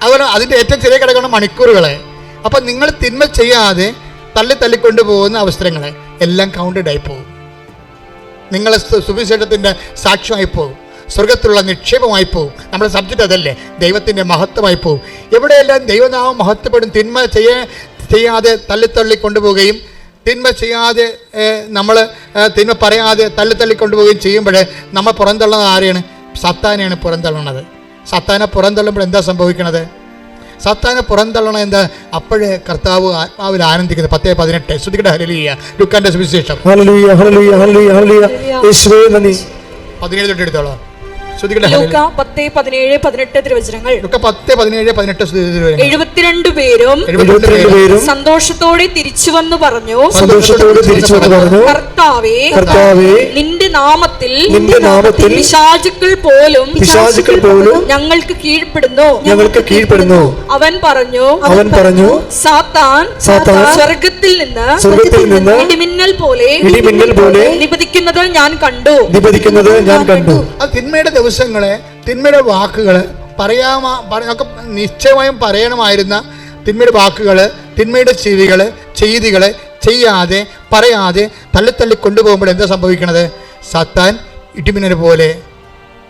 അതുപോലെ അതിൻ്റെ ഏറ്റവും ചെറിയ കിടക്കുന്ന മണിക്കൂറുകളെ. അപ്പം നിങ്ങൾ തിന്മ ചെയ്യാതെ തള്ളിക്കൊണ്ടുപോകുന്ന അവസരങ്ങളെ എല്ലാം കൗണ്ടഡ് ആയി പോകും. നിങ്ങളെ സുവിശേഷത്തിൻ്റെ സാക്ഷ്യമായി പോകും, സ്വർഗത്തിലുള്ള നിക്ഷേപമായി പോകും. നമ്മുടെ സബ്ജക്റ്റ് അതല്ലേ? ദൈവത്തിൻ്റെ മഹത്വമായി പോകും. എവിടെയെല്ലാം ദൈവനാമം മഹത്വപ്പെടും. തിന്മ ചെയ്യാതെ തള്ളി കൊണ്ടുപോവുകയും തിന്മ ചെയ്യാതെ നമ്മൾ തിന്മ പറയാതെ തള്ളി കൊണ്ടുപോവുകയും ചെയ്യുമ്പോൾ നമ്മൾ പുറന്തള്ളുന്നത് ആരെയാണ്? സത്താനെയാണ് പുറന്തള്ളുന്നത്. സത്താനെ പുറന്തള്ളുമ്പോൾ എന്താ സംഭവിക്കണത്? സത്താനെ പുറന്തള്ളണം എന്താ? അപ്പോഴേ കർത്താവ് ആത്മാവിൽ ആനന്ദിക്കുന്നത്. 10:18 ശ്രദ്ധിക്കട്ടെ. ഹല്ലേലൂയ. ലൂക്കാന്റെ സുവിശേഷം 17 തൊട്ട് എടുത്തോളാം. ശ്രുതികട്ടെ ലൂക്ക 10:17-18 തിരുവചനങ്ങൾ. ലൂക്ക 10:17-18 തിരുവചനങ്ങൾ. 72 പേരും 72 പേരും സന്തോഷത്തോടെ തിരിച്ചു വന്നു പറഞ്ഞു, കർത്താവേ, നിന്റെ നാമത്തിൽ പിശാചുക്കൾ പോലും ഞങ്ങൾക്ക് കീഴ്പ്പെടുന്നു. അവൻ പറഞ്ഞു, സാത്താൻ സ്വർഗത്തിൽ നിന്ന് ഇടിമിന്നൽ പോലെ നിപതിക്കുന്നത് ഞാൻ കണ്ടു. അത് തിന്മയുടെ ദിവസങ്ങളെ, തിന്മയുടെ വാക്കുകള് നിശ്ചയമായും പറയണമായിരുന്ന തിന്മയുടെ വാക്കുകള്, തിന്മയുടെ ചെയ്തികള് ചെയ്യാതെ പറയാതെ തള്ളി കൊണ്ടുപോകുമ്പോൾ എന്താ സംഭവിക്കണത്? സാത്താൻ ഇടിമിന്നൽ പോലെ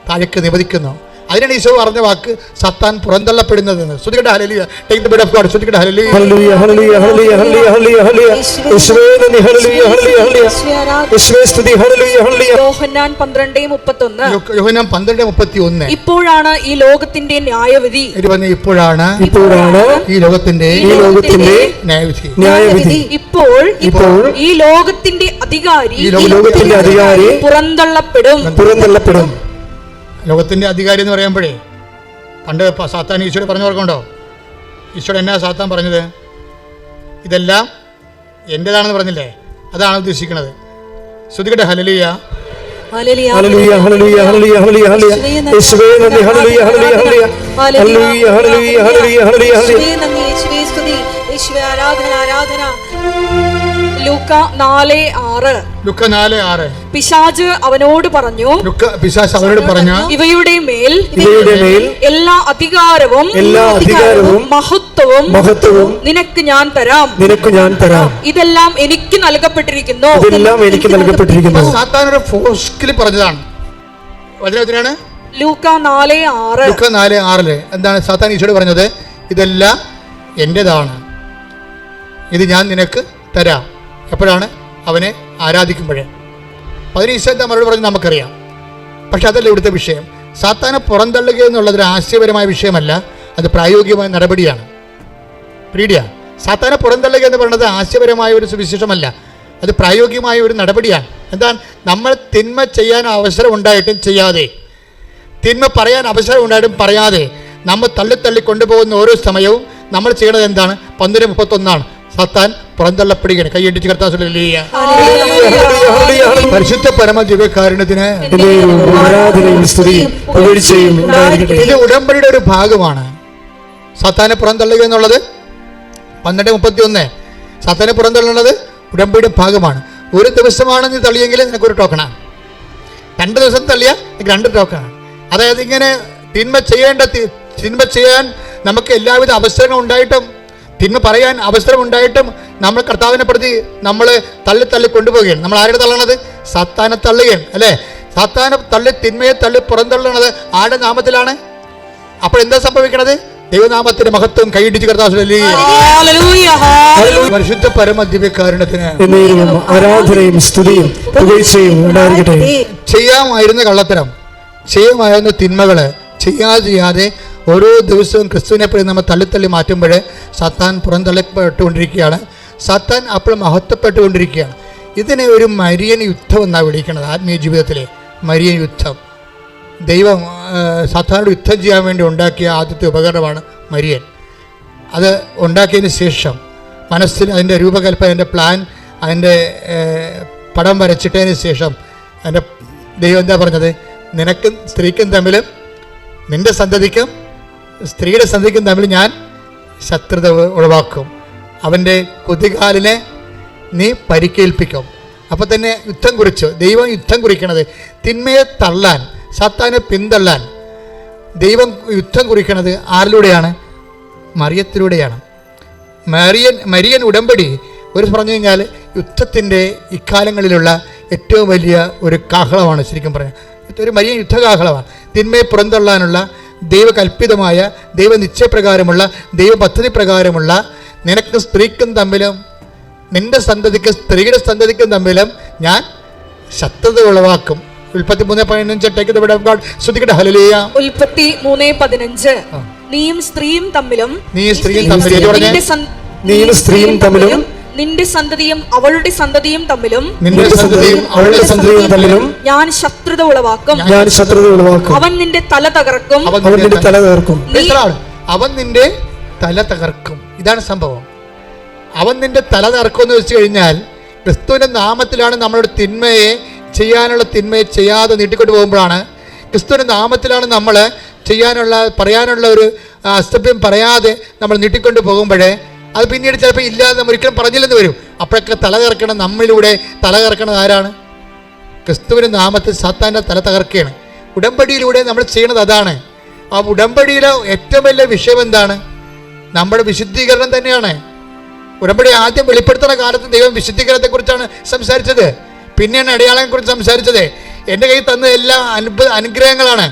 താഴേക്ക് നിപതിക്കുന്നു. അതിനാണ് ഈശോ പറഞ്ഞ വാക്ക് സാത്താൻ പുറന്തള്ളപ്പെടുന്നത്. ശ്രുതികട്ടെ ഹല്ലേലൂയ. Take the bread of God. ശ്രുതികട്ടെ ഹല്ലേലൂയ. ഹല്ലേലൂയ ഹല്ലേലൂയ ഹല്ലേലൂയ ഹല്ലേലൂയ ഹല്ലേലൂയ. യേശുവേ നന്ദി. ഹല്ലേലൂയ ഹല്ലേലൂയ ഹല്ലേലൂയ. യേശുവേ സ്തുതി. ഹല്ലേലൂയ ഹല്ലേലൂയ. യോഹന്നാൻ 12:31. യോഹന്നാൻ 12:31. ഇപ്പോഴാണ് ഈ ലോകത്തിന്റെ ന്യായവിധി. ഇപ്പോഴാണ് ഈ ലോകത്തിന്റെ ന്യായവിധി. ഇപ്പോൾ ഈ ലോകത്തിന്റെ അധികാരി പുറന്തള്ളപ്പെടും. ലോകത്തിന്റെ അധികാരി എന്ന് പറയുമ്പോഴേ പണ്ട് സാത്താൻ ഈശോയോട് പറഞ്ഞു ഓർക്കുണ്ടോ? ഈശോയോട് എന്നാ സാത്താൻ പറഞ്ഞത്? ഇതെല്ലാം എൻ്റെതാണെന്ന് പറഞ്ഞില്ലേ? അതാണ് ഉദ്ദേശിക്കുന്നത്. ശ്രുതികട്ടെ ഹല്ലേലൂയ. ഹല്ലേലൂയ ഹല്ലേലൂയ ഹല്ലേലൂയ ഹല്ലേലൂയ ഹല്ലേലൂയ. യേശുവേ നന്ദി. ഹല്ലേലൂയ ഹല്ലേലൂയ ഹല്ലേലൂയ ഹല്ലേലൂയ ഹല്ലേലൂയ ഹല്ലേലൂയ ഹല്ലേലൂയ. യേശുവേ നന്ദി. യേശുവേ സ്തുതി. യേശുവേ ആരാധന ആരാധന. ലൂക്ക 4:6. പിശാച് അവനോട് പറഞ്ഞു, ഇവയുടെ മേൽ എല്ലാ അധികാരവും മഹത്വവും നിനക്ക് ഞാൻ തരാം. ഇതെല്ലാം എനിക്ക് നൽകപ്പെട്ടിരിക്കുന്നു. സാത്താനൊരു ഫോഴ്സ്കിൽ പറഞ്ഞതാണ്. വചനത്തിനാണ് ലൂക്ക 4:6. എന്താണ് സാത്താൻ ഈശോയോട് പറഞ്ഞത്? ഇതെല്ലാം എൻ്റെതാണ്, ഇത് ഞാൻ നിനക്ക് തരാം. എപ്പോഴാണ്? അവനെ ആരാധിക്കുമ്പോഴേ. അതിന് ഈശോ എന്താ മറുപടി പറഞ്ഞ് നമുക്കറിയാം. പക്ഷെ അതല്ല ഇവിടുത്തെ വിഷയം. സാത്താനെ പുറന്തള്ളുക എന്നുള്ളത് ഒരു ആശയപരമായ വിഷയമല്ല, അത് പ്രായോഗികമായ നടപടിയാണ്. സാത്താനെ പുറന്തള്ളുക എന്ന് പറയുന്നത് ആശയപരമായ ഒരു സുവിശേഷമല്ല, അത് പ്രായോഗികമായ ഒരു നടപടിയാണ്. എന്താണ്? നമ്മൾ തിന്മ ചെയ്യാൻ അവസരം ഉണ്ടായിട്ടും ചെയ്യാതെ, തിന്മ പറയാൻ അവസരം ഉണ്ടായിട്ടും പറയാതെ നമ്മൾ തള്ളി കൊണ്ടുപോകുന്ന ഓരോ സമയവും നമ്മൾ ചെയ്യണത് എന്താണ്? 12:31. സാത്താൻ പുറന്തള്ളപ്പെടുകയാണ്. കൈയടിച്ച് കർത്താവ് ഹല്ലേലൂയ. പരിശുദ്ധ പരമ ദിവ്യകാരുണ്യത്തിന് ഇത് ഉടമ്പടിയുടെ ഒരു ഭാഗമാണ്. സാത്താനെ പുറന്തള്ളുക എന്നുള്ളത് 12:31. സാത്താനെ പുറന്തള്ളുന്നത് ഉടമ്പടിയുടെ ഭാഗമാണ്. ഒരു ദിവസമാണ് നീ തള്ളിയെങ്കിൽ നിനക്കൊരു ടോക്കണാണ്. 2 ദിവസം തള്ളിയാൽ നിനക്ക് 2 ടോക്കണാണ്. അതായത് ഇങ്ങനെ തിന്മ ചെയ്യാൻ നമുക്ക് എല്ലാവിധ അവസരങ്ങളും ഉണ്ടായിട്ടും, തിന്മ പറയാൻ അവസരമുണ്ടായിട്ടും നമ്മൾ കർത്താവിനെ പ്രതി നമ്മൾ തള്ളി കൊണ്ടുപോവുകയാണ്. നമ്മൾ ആരുടെ തള്ളണത്? സാത്താനെ തള്ളുകയാണ് അല്ലേ? സാത്താനെ തിന്മയെ പുറന്തള്ളുന്നത് ആരുടെ നാമത്തിലാണ്? അപ്പോൾ എന്താ സംഭവിക്കണത്? ദൈവനാമത്തിന്റെ മഹത്വം. കൈയിടിച്ച് കർത്താവ് പരിശുദ്ധ പരമ ദിവ്യകാരുണ്യത്തിന് ആരാധനയും സ്തുതിയും ചെയ്യാമായിരുന്ന കള്ളത്തരം, ചെയ്യാമായിരുന്ന തിന്മകള് ചെയ്യാതെ ഓരോ ദിവസവും ക്രിസ്തുവിനെ പ്രതി നമ്മൾ തള്ളി മാറ്റുമ്പോൾ സാത്താൻ പുറന്തള്ളപ്പെട്ടുകൊണ്ടിരിക്കുകയാണ്. സാത്താൻ അപ്പോൾ മഹത്വപ്പെട്ടുകൊണ്ടിരിക്കുകയാണ്. ഇതിനെ ഒരു മരിയൻ യുദ്ധം എന്നാണ് വിളിക്കുന്നത്. ആത്മീയ ജീവിതത്തിലെ മരിയൻ യുദ്ധം. ദൈവം സാത്താനോട് യുദ്ധം ചെയ്യാൻ വേണ്ടി ഉണ്ടാക്കിയ ആദ്യത്തെ ഉപകരണമാണ് മരിയൻ. അത് ഉണ്ടാക്കിയതിന് ശേഷം മനസ്സിൽ അതിൻ്റെ രൂപകൽപ്പന, അതിൻ്റെ പ്ലാൻ, അതിൻ്റെ പടം വരച്ചിട്ടതിന് ശേഷം അതിൻ്റെ ദൈവം എന്താ പറഞ്ഞത്? നിനക്കും സ്ത്രീക്കും തമ്മിലും നിൻ്റെ സന്തതിക്കും സ്ത്രീയുടെ സന്തതിക്കും തമ്മിൽ ഞാൻ ശത്രുത ഒഴിവാക്കും, അവൻ്റെ കുതികാലിനെ നീ പരിക്കേൽപ്പിക്കും. അപ്പോൾ തന്നെ യുദ്ധം കുറിച്ചു. ദൈവം യുദ്ധം കുറിക്കണത് തിന്മയെ തള്ളാൻ, സാത്താനെ പിന്തള്ളാൻ ദൈവം യുദ്ധം കുറിക്കണത് ആരിലൂടെയാണ്? മറിയത്തിലൂടെയാണ്. മരിയൻ ഉടമ്പടി ഒരു പറഞ്ഞു കഴിഞ്ഞാൽ യുദ്ധത്തിൻ്റെ ഇക്കാലങ്ങളിലുള്ള ഏറ്റവും വലിയ ഒരു കാഹളമാണ്. ശരിക്കും പറഞ്ഞാൽ ഒരു മരിയൻ യുദ്ധകാഹളമാണ്. തിന്മയെ പുറന്തള്ളാനുള്ള ദൈവകൽപ്പിതമായ, ദൈവനിശ്ചയപ്രകാരമുള്ള, ദൈവപദ്ധതി പ്രകാരമുള്ള നിനക്ക് സ്ത്രീക്കും തമ്മിലും നിന്റെ സന്തതിക്കും സ്ത്രീയുടെ സന്തതിക്കും തമ്മിലും ഞാൻ ശത്രുത ഉളവാക്കും. ഉൽപ്പത്തി 3:15 ശ്രദ്ധിക്കട്ടെ. ഹല്ലേലൂയ. ഉൽപ്പത്തി 3:15 നീയും സ്ത്രീയും തമ്മിലും നിന്റെ സന്തതിയും അവളുടെ സന്തതിയും തമ്മിലും ഞാൻ ശത്രുത ഉളവാക്കും. അവൻ നിന്റെ തല തകർക്കും. അവൻ നിന്റെ തല തകർക്കും. ഇതാണ് സംഭവം. അവൻ നിന്റെ തല തകർക്കും എന്ന് വെച്ച് കഴിഞ്ഞാൽ ക്രിസ്തുവിന്റെ നാമത്തിലാണ് നമ്മളോട് തിന്മയെ ചെയ്യാതെ നീട്ടിക്കൊണ്ട് പോകുമ്പോഴാണ്, ക്രിസ്തുവിന്റെ നാമത്തിലാണ് നമ്മൾ പറയാനുള്ള ഒരു അസഭ്യം പറയാതെ നമ്മൾ നീട്ടിക്കൊണ്ട് പോകുമ്പോഴേ അത് പിന്നീട് ചിലപ്പോൾ ഇല്ലാതെ നമ്മൾ ഒരിക്കലും പറഞ്ഞില്ലെന്ന് വരും. അപ്പോഴൊക്കെ തല കറക്കണം, നമ്മളിലൂടെ തല കറക്കണത് ആരാണ്? ക്രിസ്തുവിന്റെ നാമത്തിൽ സാത്താൻ്റെ തല തകർക്കുകയാണ്. ഉടമ്പടിയിലൂടെ നമ്മൾ ചെയ്യണത് അതാണ്. ആ ഉടമ്പടിയിലെ ഏറ്റവും വലിയ വിഷയം എന്താണ്? നമ്മുടെ വിശുദ്ധീകരണം തന്നെയാണ്. ഉടമ്പടി ആദ്യം വെളിപ്പെടുത്തുന്ന കാലത്ത് ദൈവം വിശുദ്ധീകരണത്തെക്കുറിച്ചാണ് സംസാരിച്ചത്, പിന്നെയാണ് അടയാളങ്ങളെക്കുറിച്ച് സംസാരിച്ചത്. എൻ്റെ കയ്യിൽ തന്ന എല്ലാം അനുഗ്രഹങ്ങളാണ്,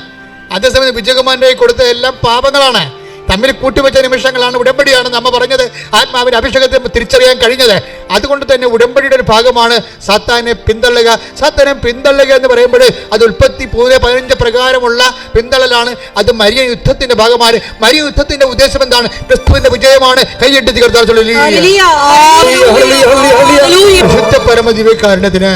അതേസമയം വിജയകുമാരൻ്റെ കയ്യിൽ കൊടുത്ത എല്ലാം പാപങ്ങളാണ്. തമ്മിൽ കൂട്ടിവെച്ച നിമിഷങ്ങളാണ്. ഉടമ്പടിയാണ് നമ്മ പറഞ്ഞത് ആത്മാവിന്റെ അഭിഷേകത്തെ തിരിച്ചറിയാൻ കഴിഞ്ഞത്. അതുകൊണ്ട് തന്നെ ഉടമ്പടിയുടെ ഒരു ഭാഗമാണ് സാത്താനെ പിന്തള്ളുക. സാത്താനെ പിന്തള്ളുക എന്ന് പറയുമ്പോൾ അത് ഉൽപ്പത്തി 3:15 പ്രകാരമുള്ള പിന്തള്ളലാണ്. അത് മരിയ യുദ്ധത്തിന്റെ ഭാഗമാണ്. മരിയ യുദ്ധത്തിന്റെ ഉദ്ദേശം എന്താണ്? ക്രിസ്തുവിന്റെ വിജയമാണ്. കൈയ്യട്ടി പരമദിവ്യകാരണത്തിന്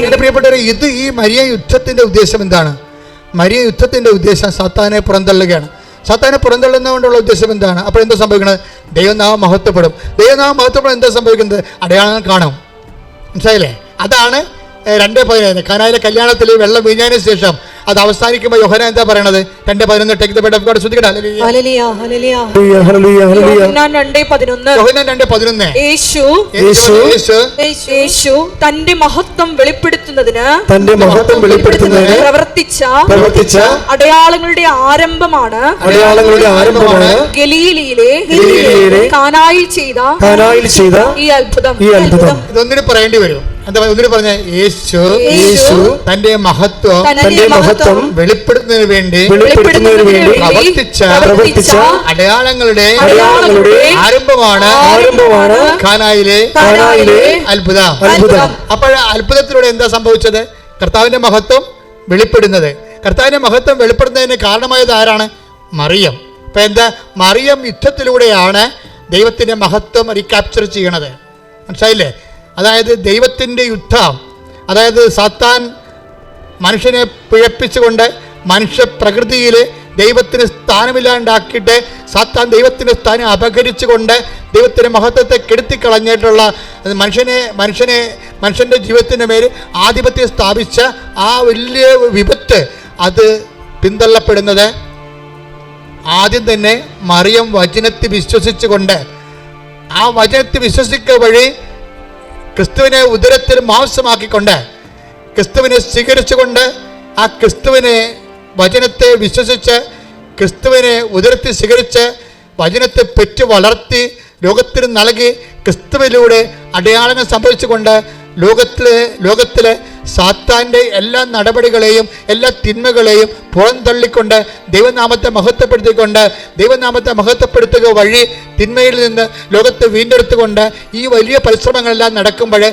എന്റെ പ്രിയപ്പെട്ടവരെ, ഇത് ഈ മരിയ യുദ്ധത്തിന്റെ ഉദ്ദേശം എന്താണ്? മരിയ യുദ്ധത്തിന്റെ ഉദ്ദേശം സാത്താനെ പുറന്തള്ളുകയാണ്. സാത്താനെ പുറന്തള്ളുന്നതുകൊണ്ടുള്ള ഉദ്ദേശം എന്താണ്? അപ്പോൾ എന്താ സംഭവിക്കുന്നത്? ദൈവനാമം മഹത്വപ്പെടും. ദൈവനാമം മഹത്വപ്പെടും. എന്താ സംഭവിക്കുന്നത്? അടയാളങ്ങൾ കാണും. മനസ്സിലായില്ലേ? അതാണ് 2:15 കാനായിലെ കല്യാണത്തിൽ വെള്ളം വീഞ്ഞതിന് ശേഷം അത് അവസാനിക്കുമ്പോൾ യോഹന്നാൻ എന്താ പറയണത്? 2:11 take the bread of God. ശ്രദ്ധിക്കട്ടെ. ഹല്ലേലൂയ ഹല്ലേലൂയ. യോഹന്നാൻ 2:11 യേശു തന്റെ മഹത്വം വെളിപ്പെടുത്തുന്നതിന് പ്രവർത്തിച്ച അടയാളങ്ങളുടെ ആരംഭമാണ് ഗലീലയിലെ കാനായിൽ ചെയ്ത ഈ അത്ഭുതം. ഇതൊന്നിന് പറയേണ്ടി വരും. എന്താ ഒന്നിന് പറഞ്ഞ? യേശു തന്റെ മഹത്വം വെളിപ്പെടുത്തുന്നതിന് വേണ്ടി പ്രവർത്തിച്ച അടയാളങ്ങളുടെ ആരംഭമാണ് കാനായിലെ അത്ഭുതം. അപ്പോൾ അത്ഭുതത്തിലൂടെ എന്താ സംഭവിച്ചത്? കർത്താവിന്റെ മഹത്വം വെളിപ്പെടുന്നത്. കർത്താവിന്റെ മഹത്വം വെളിപ്പെടുന്നതിന് കാരണമായത് ആരാണ്? മറിയം. ഇപ്പൊ എന്താ? മറിയം യുദ്ധത്തിലൂടെയാണ് ദൈവത്തിന്റെ മഹത്വം റീക്യാപ്ചർ ചെയ്യണത്. മനസ്സിലായില്ലേ? അതായത് ദൈവത്തിൻ്റെ യുദ്ധം, അതായത് സാത്താൻ മനുഷ്യനെ പിഴപ്പിച്ചുകൊണ്ട് മനുഷ്യ പ്രകൃതിയിൽ ദൈവത്തിന് സ്ഥാനമില്ലാണ്ടാക്കിയിട്ട് സാത്താൻ ദൈവത്തിൻ്റെ സ്ഥാനം അപഹരിച്ചുകൊണ്ട് ദൈവത്തിൻ്റെ മഹത്വത്തെ കെടുത്തിക്കളഞ്ഞിട്ടുള്ള മനുഷ്യൻ്റെ ജീവിതത്തിൻ്റെ മേൽ ആധിപത്യം സ്ഥാപിച്ച ആ വലിയ വിപത്ത് അത് പിന്തള്ളപ്പെടുന്നത് ആദ്യം തന്നെ മറിയം വചനത്തിൽ വിശ്വസിച്ചുകൊണ്ട്, ആ വചനത്തിൽ വിശ്വസിക്കുക വഴി ക്രിസ്തുവിനെ ഉദരത്തിൽ മാംസമാക്കിക്കൊണ്ട് ക്രിസ്തുവിനെ സ്വീകരിച്ചുകൊണ്ട് ആ ക്രിസ്തുവിനെ വചനത്തെ വിശ്വസിച്ച് ക്രിസ്തുവിനെ ഉദരത്തിൽ സ്വീകരിച്ച് വചനത്തെ പെറ്റു വളർത്തി ലോകത്തിന് നൽകി ക്രിസ്തുവിലൂടെ അടയാളങ്ങൾ സംഭവിച്ചുകൊണ്ട് ലോകത്തിലെ സാത്താൻ്റെ എല്ലാ നടപടികളെയും എല്ലാ തിന്മകളെയും പുറന്തള്ളിക്കൊണ്ട് ദൈവനാമത്തെ മഹത്വപ്പെടുത്തുക വഴി തിന്മയിൽ നിന്ന് ലോകത്തെ വീണ്ടെടുത്തുകൊണ്ട് ഈ വലിയ പരിശ്രമങ്ങളെല്ലാം നടക്കുമ്പോൾ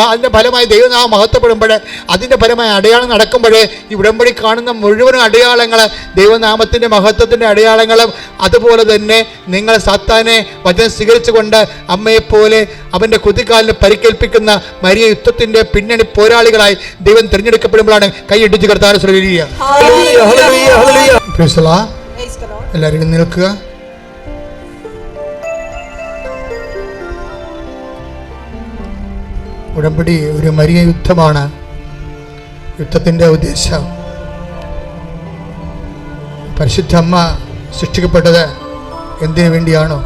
അതിൻ്റെ ഫലമായി ദൈവനാമം മഹത്വപ്പെടുമ്പോൾ അതിൻ്റെ ഫലമായി അടയാളം നടക്കുമ്പോൾ ഈ ഉടമ്പടി കാണുന്ന മുഴുവൻ അടയാളങ്ങൾ ദൈവനാമത്തിൻ്റെ മഹത്വത്തിൻ്റെ അടയാളങ്ങളും അതുപോലെ തന്നെ നിങ്ങൾ സാത്താനെ വചനം സ്വീകരിച്ചുകൊണ്ട് അമ്മയെപ്പോലെ അവൻ്റെ കുതികാലിന് പരിക്കേൽപ്പിക്കുന്ന മരിയ യുദ്ധത്തിൻ്റെ പിന്നണി പോരാളികളായി ദൈവം തിരഞ്ഞെടുക്കപ്പെടുമ്പോഴാണ് കൈയിടിച്ച് കർത്താവിനെ ശ്രദ്ധിക്കുക. എല്ലാവരും നിൽക്കുക. ഉടമ്പടി ഒരു മരിയ യുദ്ധമാണ്. യുദ്ധത്തിൻ്റെ ഉദ്ദേശം പരിശുദ്ധ അമ്മ സൃഷ്ടിക്കപ്പെട്ടത് എന്തിനു വേണ്ടിയാണോ?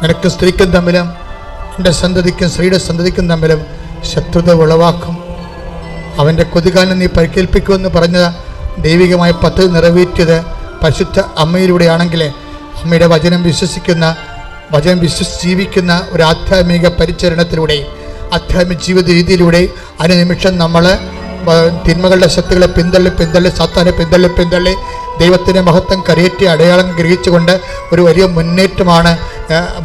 നിനക്ക് സ്ത്രീക്കും തമ്മിലും എൻ്റെ സന്തതിക്കും സ്ത്രീയുടെ സന്തതിക്കും തമ്മിലും ശത്രുത ഉളവാക്കും, അവൻ്റെ കൊതുകാലിനെ നീ പരിക്കേൽപ്പിക്കുമെന്ന് പറഞ്ഞ ദൈവികമായ പദ്ധതി നിറവേറ്റിയത് പരിശുദ്ധ അമ്മയിലൂടെയാണെങ്കിൽ അമ്മയുടെ വചനം വിശ്വസിച്ച് ജീവിക്കുന്ന ഒരു ആധ്യാത്മിക പരിചരണത്തിലൂടെയും ആധ്യാത്മിക ജീവിത രീതിയിലൂടെയും അനുനിമിഷം നമ്മൾ തിന്മകളുടെ ശക്തികളെ പിന്തള്ളി സാത്താനെ പിന്തള്ളി ദൈവത്തിൻ്റെ മഹത്വം കരയേറ്റി അടയാളം ഗ്രഹിച്ചുകൊണ്ട് ഒരു വലിയ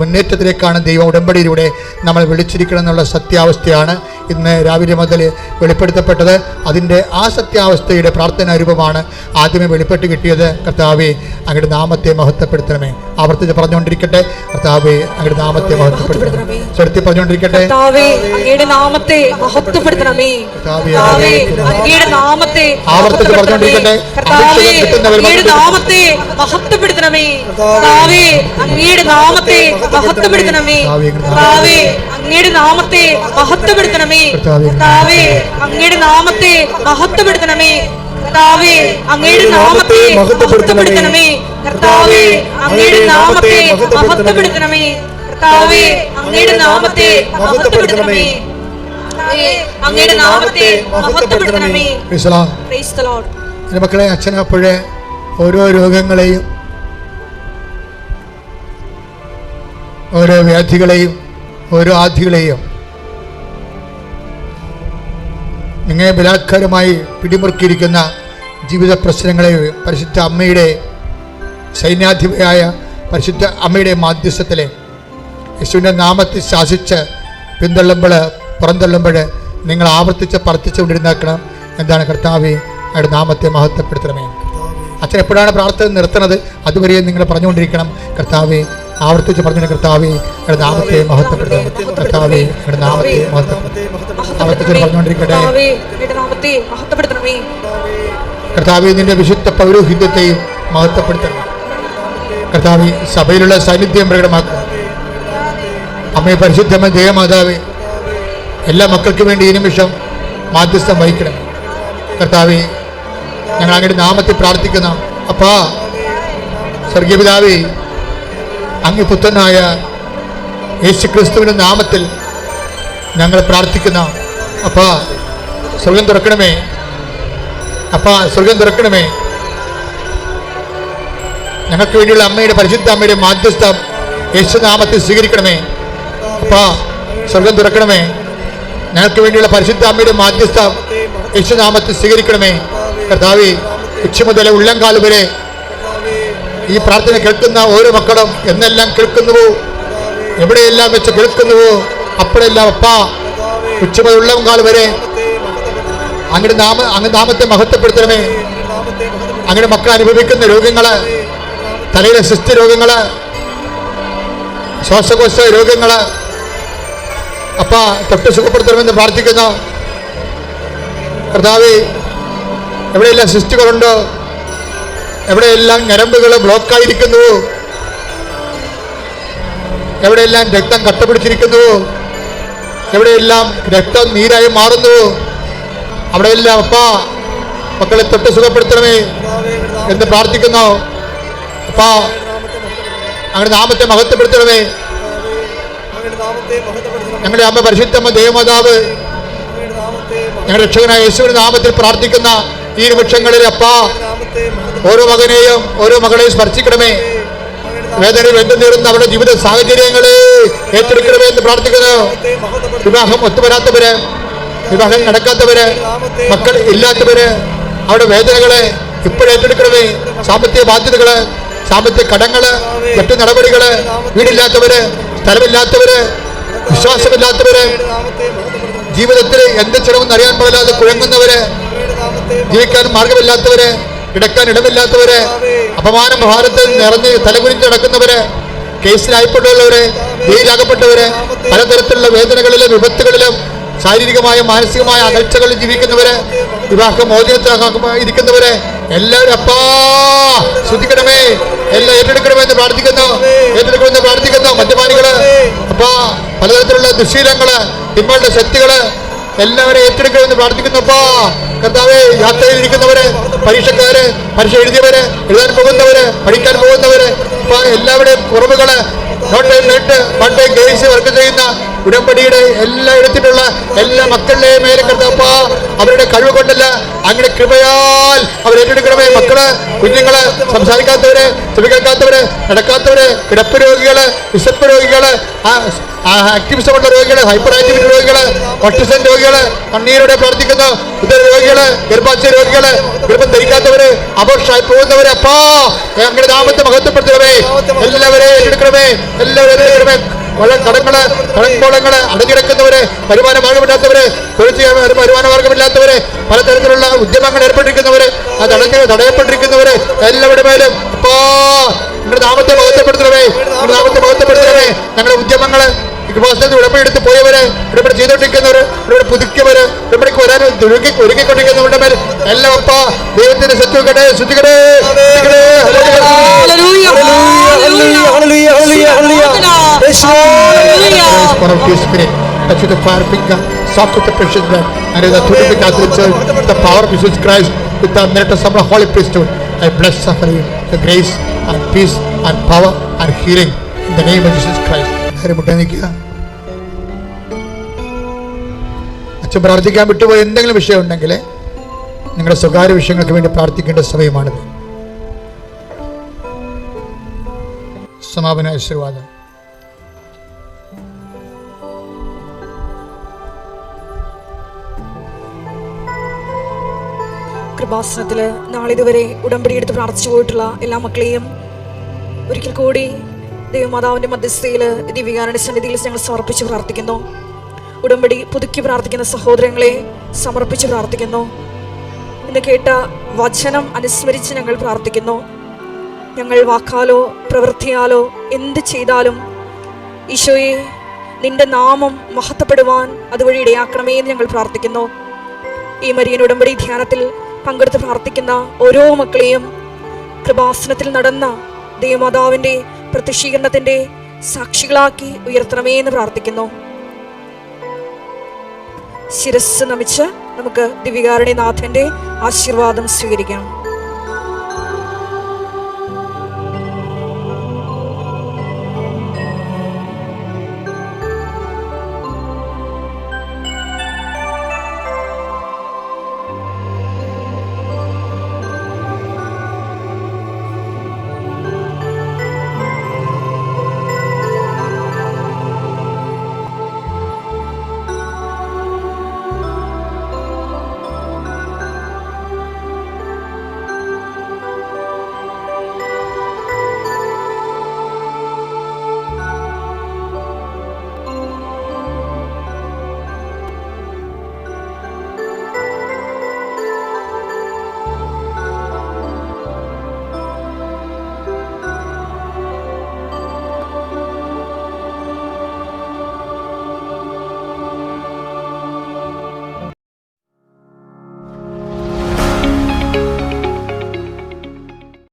മുന്നേറ്റത്തിലേക്കാണ് ദൈവം ഉടമ്പടിയിലൂടെ നമ്മൾ വിളിച്ചിരിക്കണം എന്നുള്ള സത്യാവസ്ഥയാണ് ഇന്ന് രാവിലെ മുതൽ വെളിപ്പെടുത്തപ്പെട്ടത്. അതിൻ്റെ ആ സത്യാവസ്ഥയുടെ പ്രാർത്ഥനാ രൂപമാണ് ആദ്യമേ വെളിപ്പെട്ട് കിട്ടിയത്. കർത്താവേ, അങ്ങയുടെ നാമത്തെ മഹത്വപ്പെടുത്തണമേ. ആവർത്തിച്ച് പറഞ്ഞുകൊണ്ടിരിക്കട്ടെ, കർത്താവേ, അങ്ങയുടെ നാമത്തെ മഹത്വപ്പെടുത്തണമേ. സ്വരത്തിൽ പറഞ്ഞുകൊണ്ടിരിക്കട്ടെ, കർത്താവേ, അങ്ങയുടെ നാമത്തെ മഹത്വപ്പെടുത്തണമേ. കർത്താവേ, അങ്ങയുടെ നാമത്തെ ആവർത്തിച്ച് പറഞ്ഞുകൊണ്ടിരിക്കട്ടെ. കർത്താവേ, അങ്ങയുടെ നാമത്തെ മഹത്വപ്പെടുത്തണമേ. കർത്താവേ, അങ്ങയുടെ നാമത്തെ മഹത്വപ്പെടുത്തണമേ. കർത്താവേ, അങ്ങയുടെ നാമത്തെ മഹത്വപ്പെടുത്തണമേ. കർത്താവേ, അങ്ങയുടെ നാമത്തെ മഹത്വപ്പെടുത്തണമേ. കർത്താവേ, അങ്ങയുടെ നാമത്തെ മഹത്വപ്പെടുത്തണമേ. കർത്താവേ, അങ്ങയുടെ നാമത്തെ മഹത്വപ്പെടുത്തണമേ. കർത്താവേ, അങ്ങയുടെ നാമത്തെ മഹത്വപ്പെടുത്തണമേ. അങ്ങയുടെ നാമത്തെ മഹത്വപ്പെടുത്തണമേ. Praise the Lord. എൻ്റെ മക്കളെ, അച്ഛനപ്പോഴേ ഓരോ രോഗങ്ങളെയും ഓരോ വ്യാധികളെയും ഓരോ ആധികളെയും നിങ്ങളെ ബലാത്കാരമായി പിടിമുറുക്കിയിരിക്കുന്ന ജീവിത പ്രശ്നങ്ങളെയും പരിശുദ്ധ അമ്മയുടെ സൈന്യാധിപയായ പരിശുദ്ധ അമ്മയുടെ മാധ്യസ്ഥത്തിലെ യേശുവിൻ്റെ നാമത്തിൽ ശാസിച്ച് പിന്തള്ളുമ്പോൾ പുറന്തള്ളുമ്പോൾ നിങ്ങൾ ആവർത്തിച്ച് പ്രാർത്ഥിച്ചുകൊണ്ടിരുന്നേക്കണം. എന്താണ്? കർത്താവേ, അയാളുടെ നാമത്തെ മഹത്വപ്പെടുത്തണമേ. അച്ഛൻ എപ്പോഴാണ് പ്രാർത്ഥന നിർത്തുന്നത് അതുവരെ നിങ്ങൾ പറഞ്ഞുകൊണ്ടിരിക്കണം. കർത്താവേ, ആവർത്തിച്ച് പറഞ്ഞു, കർത്താവേ, അയാളുടെ നാമത്തെ മഹത്വപ്പെടുത്തണം. കർത്താവേ, അയാളുടെ നാമത്തെ ആവർത്തിച്ച് പറഞ്ഞുകൊണ്ടിരിക്കട്ടെ. കർത്താവേ, നിന്റെ വിശുദ്ധ പൗരോഹിത്യത്തെയും മഹത്വപ്പെടുത്തണം. കർത്താവേ, സഭയിലുള്ള സാന്നിധ്യം പ്രകടമാക്കണം. അമ്മയെ പരിശുദ്ധമ ദേവമാതാവേ, എല്ലാ മക്കൾക്കും വേണ്ടി ഈ നിമിഷം മാധ്യസ്ഥം വഹിക്കണം. കർത്താവേ, ഞങ്ങൾ അങ്ങയുടെ നാമത്തിൽ പ്രാർത്ഥിക്കുന്ന അപ്പാ, സ്വർഗീയ പിതാവേ, അങ്ങ് പുത്രനായ യേശു ക്രിസ്തുവിൻ്റെ നാമത്തിൽ ഞങ്ങൾ പ്രാർത്ഥിക്കുന്ന അപ്പാ, സ്വർഗം തുറക്കണമേ. അപ്പാ, സ്വർഗം തുറക്കണമേ. ഞങ്ങൾക്ക് വേണ്ടിയുള്ള അമ്മയുടെ പരിശുദ്ധ അമ്മയുടെ മാധ്യസ്ഥം യേശുനാമത്തിൽ സ്വീകരിക്കണമേ. അപ്പാ, സ്വർഗം തുറക്കണമേ. ഞങ്ങൾക്ക് വേണ്ടിയുള്ള പരിശുദ്ധ അമ്മയുടെ മാധ്യസ്ഥം യേശുനാമത്തിൽ സ്വീകരിക്കണമേ. കർത്താവേ, ഉച്ച മുതൽ ഉള്ളംകാൽ വരെ ഈ പ്രാർത്ഥന കേൾക്കുന്ന ഓരോ മക്കളും എന്നെല്ലാം കേൾക്കുന്നുവോ, എവിടെയെല്ലാം വെച്ച് കേൾക്കുന്നുവോ അപ്പോഴെല്ലാം അപ്പാ, ഉച്ച മുതൽ ഉള്ളംകാൽ വരെ അങ്ങയുടെ നാമത്തെ മഹത്വപ്പെടുത്തണമേ. അങ്ങയുടെ മക്കൾ അനുഭവിക്കുന്ന രോഗങ്ങള്, തലയിലെ സിസ്റ്റ് രോഗങ്ങള്, ശ്വാസകോശ രോഗങ്ങള് അപ്പാ തൊട്ട് സുഖപ്പെടുത്തണമെന്ന് പ്രാർത്ഥിക്കുന്നു. കർത്താവേ, എവിടെയെല്ലാം സിസ്റ്റുകളുണ്ടോ, എവിടെയെല്ലാം ഞരമ്പുകൾ ബ്ലോക്കായിരിക്കുന്നു, എവിടെയെല്ലാം രക്തം കട്ടപിടിച്ചിരിക്കുന്നു, എവിടെയെല്ലാം രക്തം നീരായി മാറുന്നു, അവിടെയെല്ലാം അപ്പാ മക്കളെ തൊട്ട് സുഖപ്പെടുത്തണമേ എന്ന് പ്രാർത്ഥിക്കുന്നു. അപ്പാ, അങ്ങയുടെ നാമത്തെ മഹത്വപ്പെടുത്തണമേ. ഞങ്ങളുടെ അമ്മ പരിശുദ്ധമ്മ ദേവമാതാവ്, ഞങ്ങളുടെ രക്ഷകനായ യേശുവിന്റെ നാമത്തിൽ പ്രാർത്ഥിക്കുന്ന ഈ നിമിഷങ്ങളിൽ അപ്പാ, ഓരോ മകനെയും ഓരോ മകളെയും സ്പർശിക്കണമേ. വേദന വെന്തുനീറുന്ന അവരുടെ ജീവിത സാഹചര്യങ്ങളെ ഏറ്റെടുക്കണമേ എന്ന് പ്രാർത്ഥിക്കുന്നു. വിവാഹം ഒത്തുവരാത്തവര്, വിവാഹം നടക്കാത്തവര്, മക്കൾ ഇല്ലാത്തവര്, അവരുടെ വേദനകളെ ഇപ്പോഴേറ്റെടുക്കണമേ. സാമ്പത്തിക ബാധ്യതകള്, സാമ്പത്തിക കടങ്ങള്, മറ്റു നടപടികള്, വീടില്ലാത്തവര്, സ്ഥലമില്ലാത്തവര്, വിശ്വാസമില്ലാത്തവര്, ജീവിതത്തിൽ എന്ത് ചെയ്യണമെന്ന് അറിയാൻ പാടില്ലാതെ കുഴങ്ങുന്നവര്, ജീവിക്കാൻ മാർഗമില്ലാത്തവര്, കിടക്കാൻ ഇടമില്ലാത്തവര്, അപമാനം ഭാരത്തിൽ നിറഞ്ഞ് തലകുനിച്ച് നടക്കുന്നവര്, കേസിലായിപ്പെട്ടുള്ളവര്, ജയിലാകപ്പെട്ടവര്, പലതരത്തിലുള്ള വേദനകളിലും വിപത്തുകളിലും ശാരീരികമായ മാനസികമായ അകൽച്ചകളിൽ ജീവിക്കുന്നവര്, വിവാഹമോചനത്തിലിരിക്കുന്നവര് എല്ലാവരും അപ്പാ ശ്രദ്ധിക്കണമേ, എല്ലാം ഏറ്റെടുക്കണമെന്ന് പ്രാർത്ഥിക്കുന്നു. ഏറ്റെടുക്കണമെന്ന് പ്രാർത്ഥിക്കുന്നു. മദ്യപാനികള് അപ്പാ, പലതരത്തിലുള്ള ദുശീലങ്ങള്, തിന്മകളുടെ ശക്തികള് എല്ലാവരും ഏറ്റെടുക്കണമെന്ന് പ്രാർത്ഥിക്കുന്നു. അപ്പാ കർത്താവേ, യാത്രയിലിരിക്കുന്നവര്, പരീക്ഷക്കാര്, പരീക്ഷ എഴുതിയവര്, എഴുതാൻ പോകുന്നവര്, പഠിക്കാൻ പോകുന്നവര്, അപ്പാ എല്ലാവരുടെയും കുറവുകള് പണ്ട് കേസ് വർക്ക് ചെയ്യുന്ന ഉടമ്പടിയുടെ എല്ലാ ഇടത്തിലുള്ള എല്ലാ മക്കളുടെയും മേലെ കർത്താവപ്പാ, അവരുടെ കഴിവ് കൊണ്ടല്ല അങ്ങനെ കൃപയാൽ അവർ ഏറ്റെടുക്കണമേ. മക്കള്, കുഞ്ഞുങ്ങള്, സംസാരിക്കാത്തവര്, ചെവി കേൾക്കാത്തവര്, നടക്കാത്തവര്, കിടപ്പ് രോഗികള്, വിശപ്പ് രോഗികള്, ആക്ടിവിസമുള്ള രോഗികള്, ഹൈപ്പർ ആക്ടിവിറ്റി രോഗികള്, ഓട്ടിസം രോഗികള്, കണ്ണീരോടെ പ്രവർത്തിക്കുന്ന ഉദര രോഗികള്, ഗർഭാശയ രോഗികള്, ഗർഭം ധരിക്കാത്തവര്, അപകർഷമായി പോകുന്നവര് അപ്പാ അങ്ങനെ നാമത്തെ മഹത്വപ്പെടുത്തണമേ. എല്ലാവരെയും ഏറ്റെടുക്കണമേ. എല്ലാവരും ഏറ്റെടുക്കണമേ. കടക്കോളങ്ങള് അടഞ്ഞിടക്കുന്നവര്, വരുമാന മാർഗമില്ലാത്തവര്, വരുമാന മാർഗമില്ലാത്തവര്, പലതരത്തിലുള്ള ഉദ്യമങ്ങൾ ഏർപ്പെട്ടിരിക്കുന്നവര്, അത് തടയപ്പെട്ടിരിക്കുന്നവര് എല്ലാവരുടെ മേലും ഇപ്പോ നിങ്ങളുടെ നാമത്തെ മഹത്വപ്പെടുത്തണമേ, നിങ്ങളുടെ നാമത്തെ മഹത്വപ്പെടുത്തണമേ. ഞങ്ങളുടെ ഉദ്യമങ്ങള് ഉടമ്പടിയെടുത്ത് പോയവര്, ഉടമ്പടി ചെയ്തോണ്ടിരിക്കുന്നവര്, ഇവിടെ പുതുക്കിയവര്, ഉടമ്പടിക്ക് വരാൻ ഒരുക്കിക്കൊണ്ടിരിക്കുന്നവരുടെ മേൽ എല്ലാം അപ്പ ദൈവത്തിന്റെ ശത്രുക്കട്ടെ, ശുദ്ധിക്കട്ടെ. Touch with the fire finger, soft with the precious blood, and with the authority of the Catholic Church, with the power of Jesus Christ, with the merit of some holy priesthood, I bless suffering, the grace and peace and power and healing in the name of Jesus Christ. അച്ഛൻ പ്രാർത്ഥിക്കാൻ വിട്ടുപോയ എന്തെങ്കിലും വിഷയം ഉണ്ടെങ്കിൽ നിങ്ങളുടെ സ്വകാര്യ വിഷയങ്ങൾക്ക് വേണ്ടി പ്രാർത്ഥിക്കേണ്ട സമയമാണിത്. സമാപന ആശീർവാദം. കൃപാസനത്തില് നാളിതുവരെ ഉടമ്പടി എടുത്ത് പ്രാർത്ഥിച്ചു പോയിട്ടുള്ള എല്ലാ മക്കളെയും ഒരിക്കൽ കൂടി ദൈവമാതാവിന്റെ മധ്യസ്ഥയിൽ ദിവ്യകാരുണ്യ സന്നിധിയിൽ ഞങ്ങൾ സമർപ്പിച്ച് പ്രാർത്ഥിക്കുന്നു. ഉടമ്പടി പുതുക്കി പ്രാർത്ഥിക്കുന്ന സഹോദരങ്ങളെ സമർപ്പിച്ച് പ്രാർത്ഥിക്കുന്നു. ഇന്ന് കേട്ട വചനം അനുസ്മരിച്ച് ഞങ്ങൾ പ്രാർത്ഥിക്കുന്നു. ഞങ്ങൾ വാക്കാലോ പ്രവൃത്തിയാലോ എന്ത് ചെയ്താലും ഈശോയെ നിന്റെ നാമം മഹത്വപ്പെടുവാൻ അതുവഴി ഇടയാക്കണമേ എന്ന് ഞങ്ങൾ പ്രാർത്ഥിക്കുന്നു. ഈ മരിയൻ ഉടമ്പടി ധ്യാനത്തിൽ പങ്കെടുത്ത് പ്രാർത്ഥിക്കുന്ന ഓരോ മക്കളെയും കൃപാസനത്തിൽ നടന്ന ദൈവമാതാവിൻ്റെ പ്രത്യക്ഷീകരണത്തിൻ്റെ സാക്ഷികളാക്കി ഉയർത്തണമേ എന്ന് പ്രാർത്ഥിക്കുന്നു. ശിരസ് നമിച്ച് നമുക്ക് ദിവ്യകാരുണ്യനാഥന്റെ ആശീർവാദം സ്വീകരിക്കാം.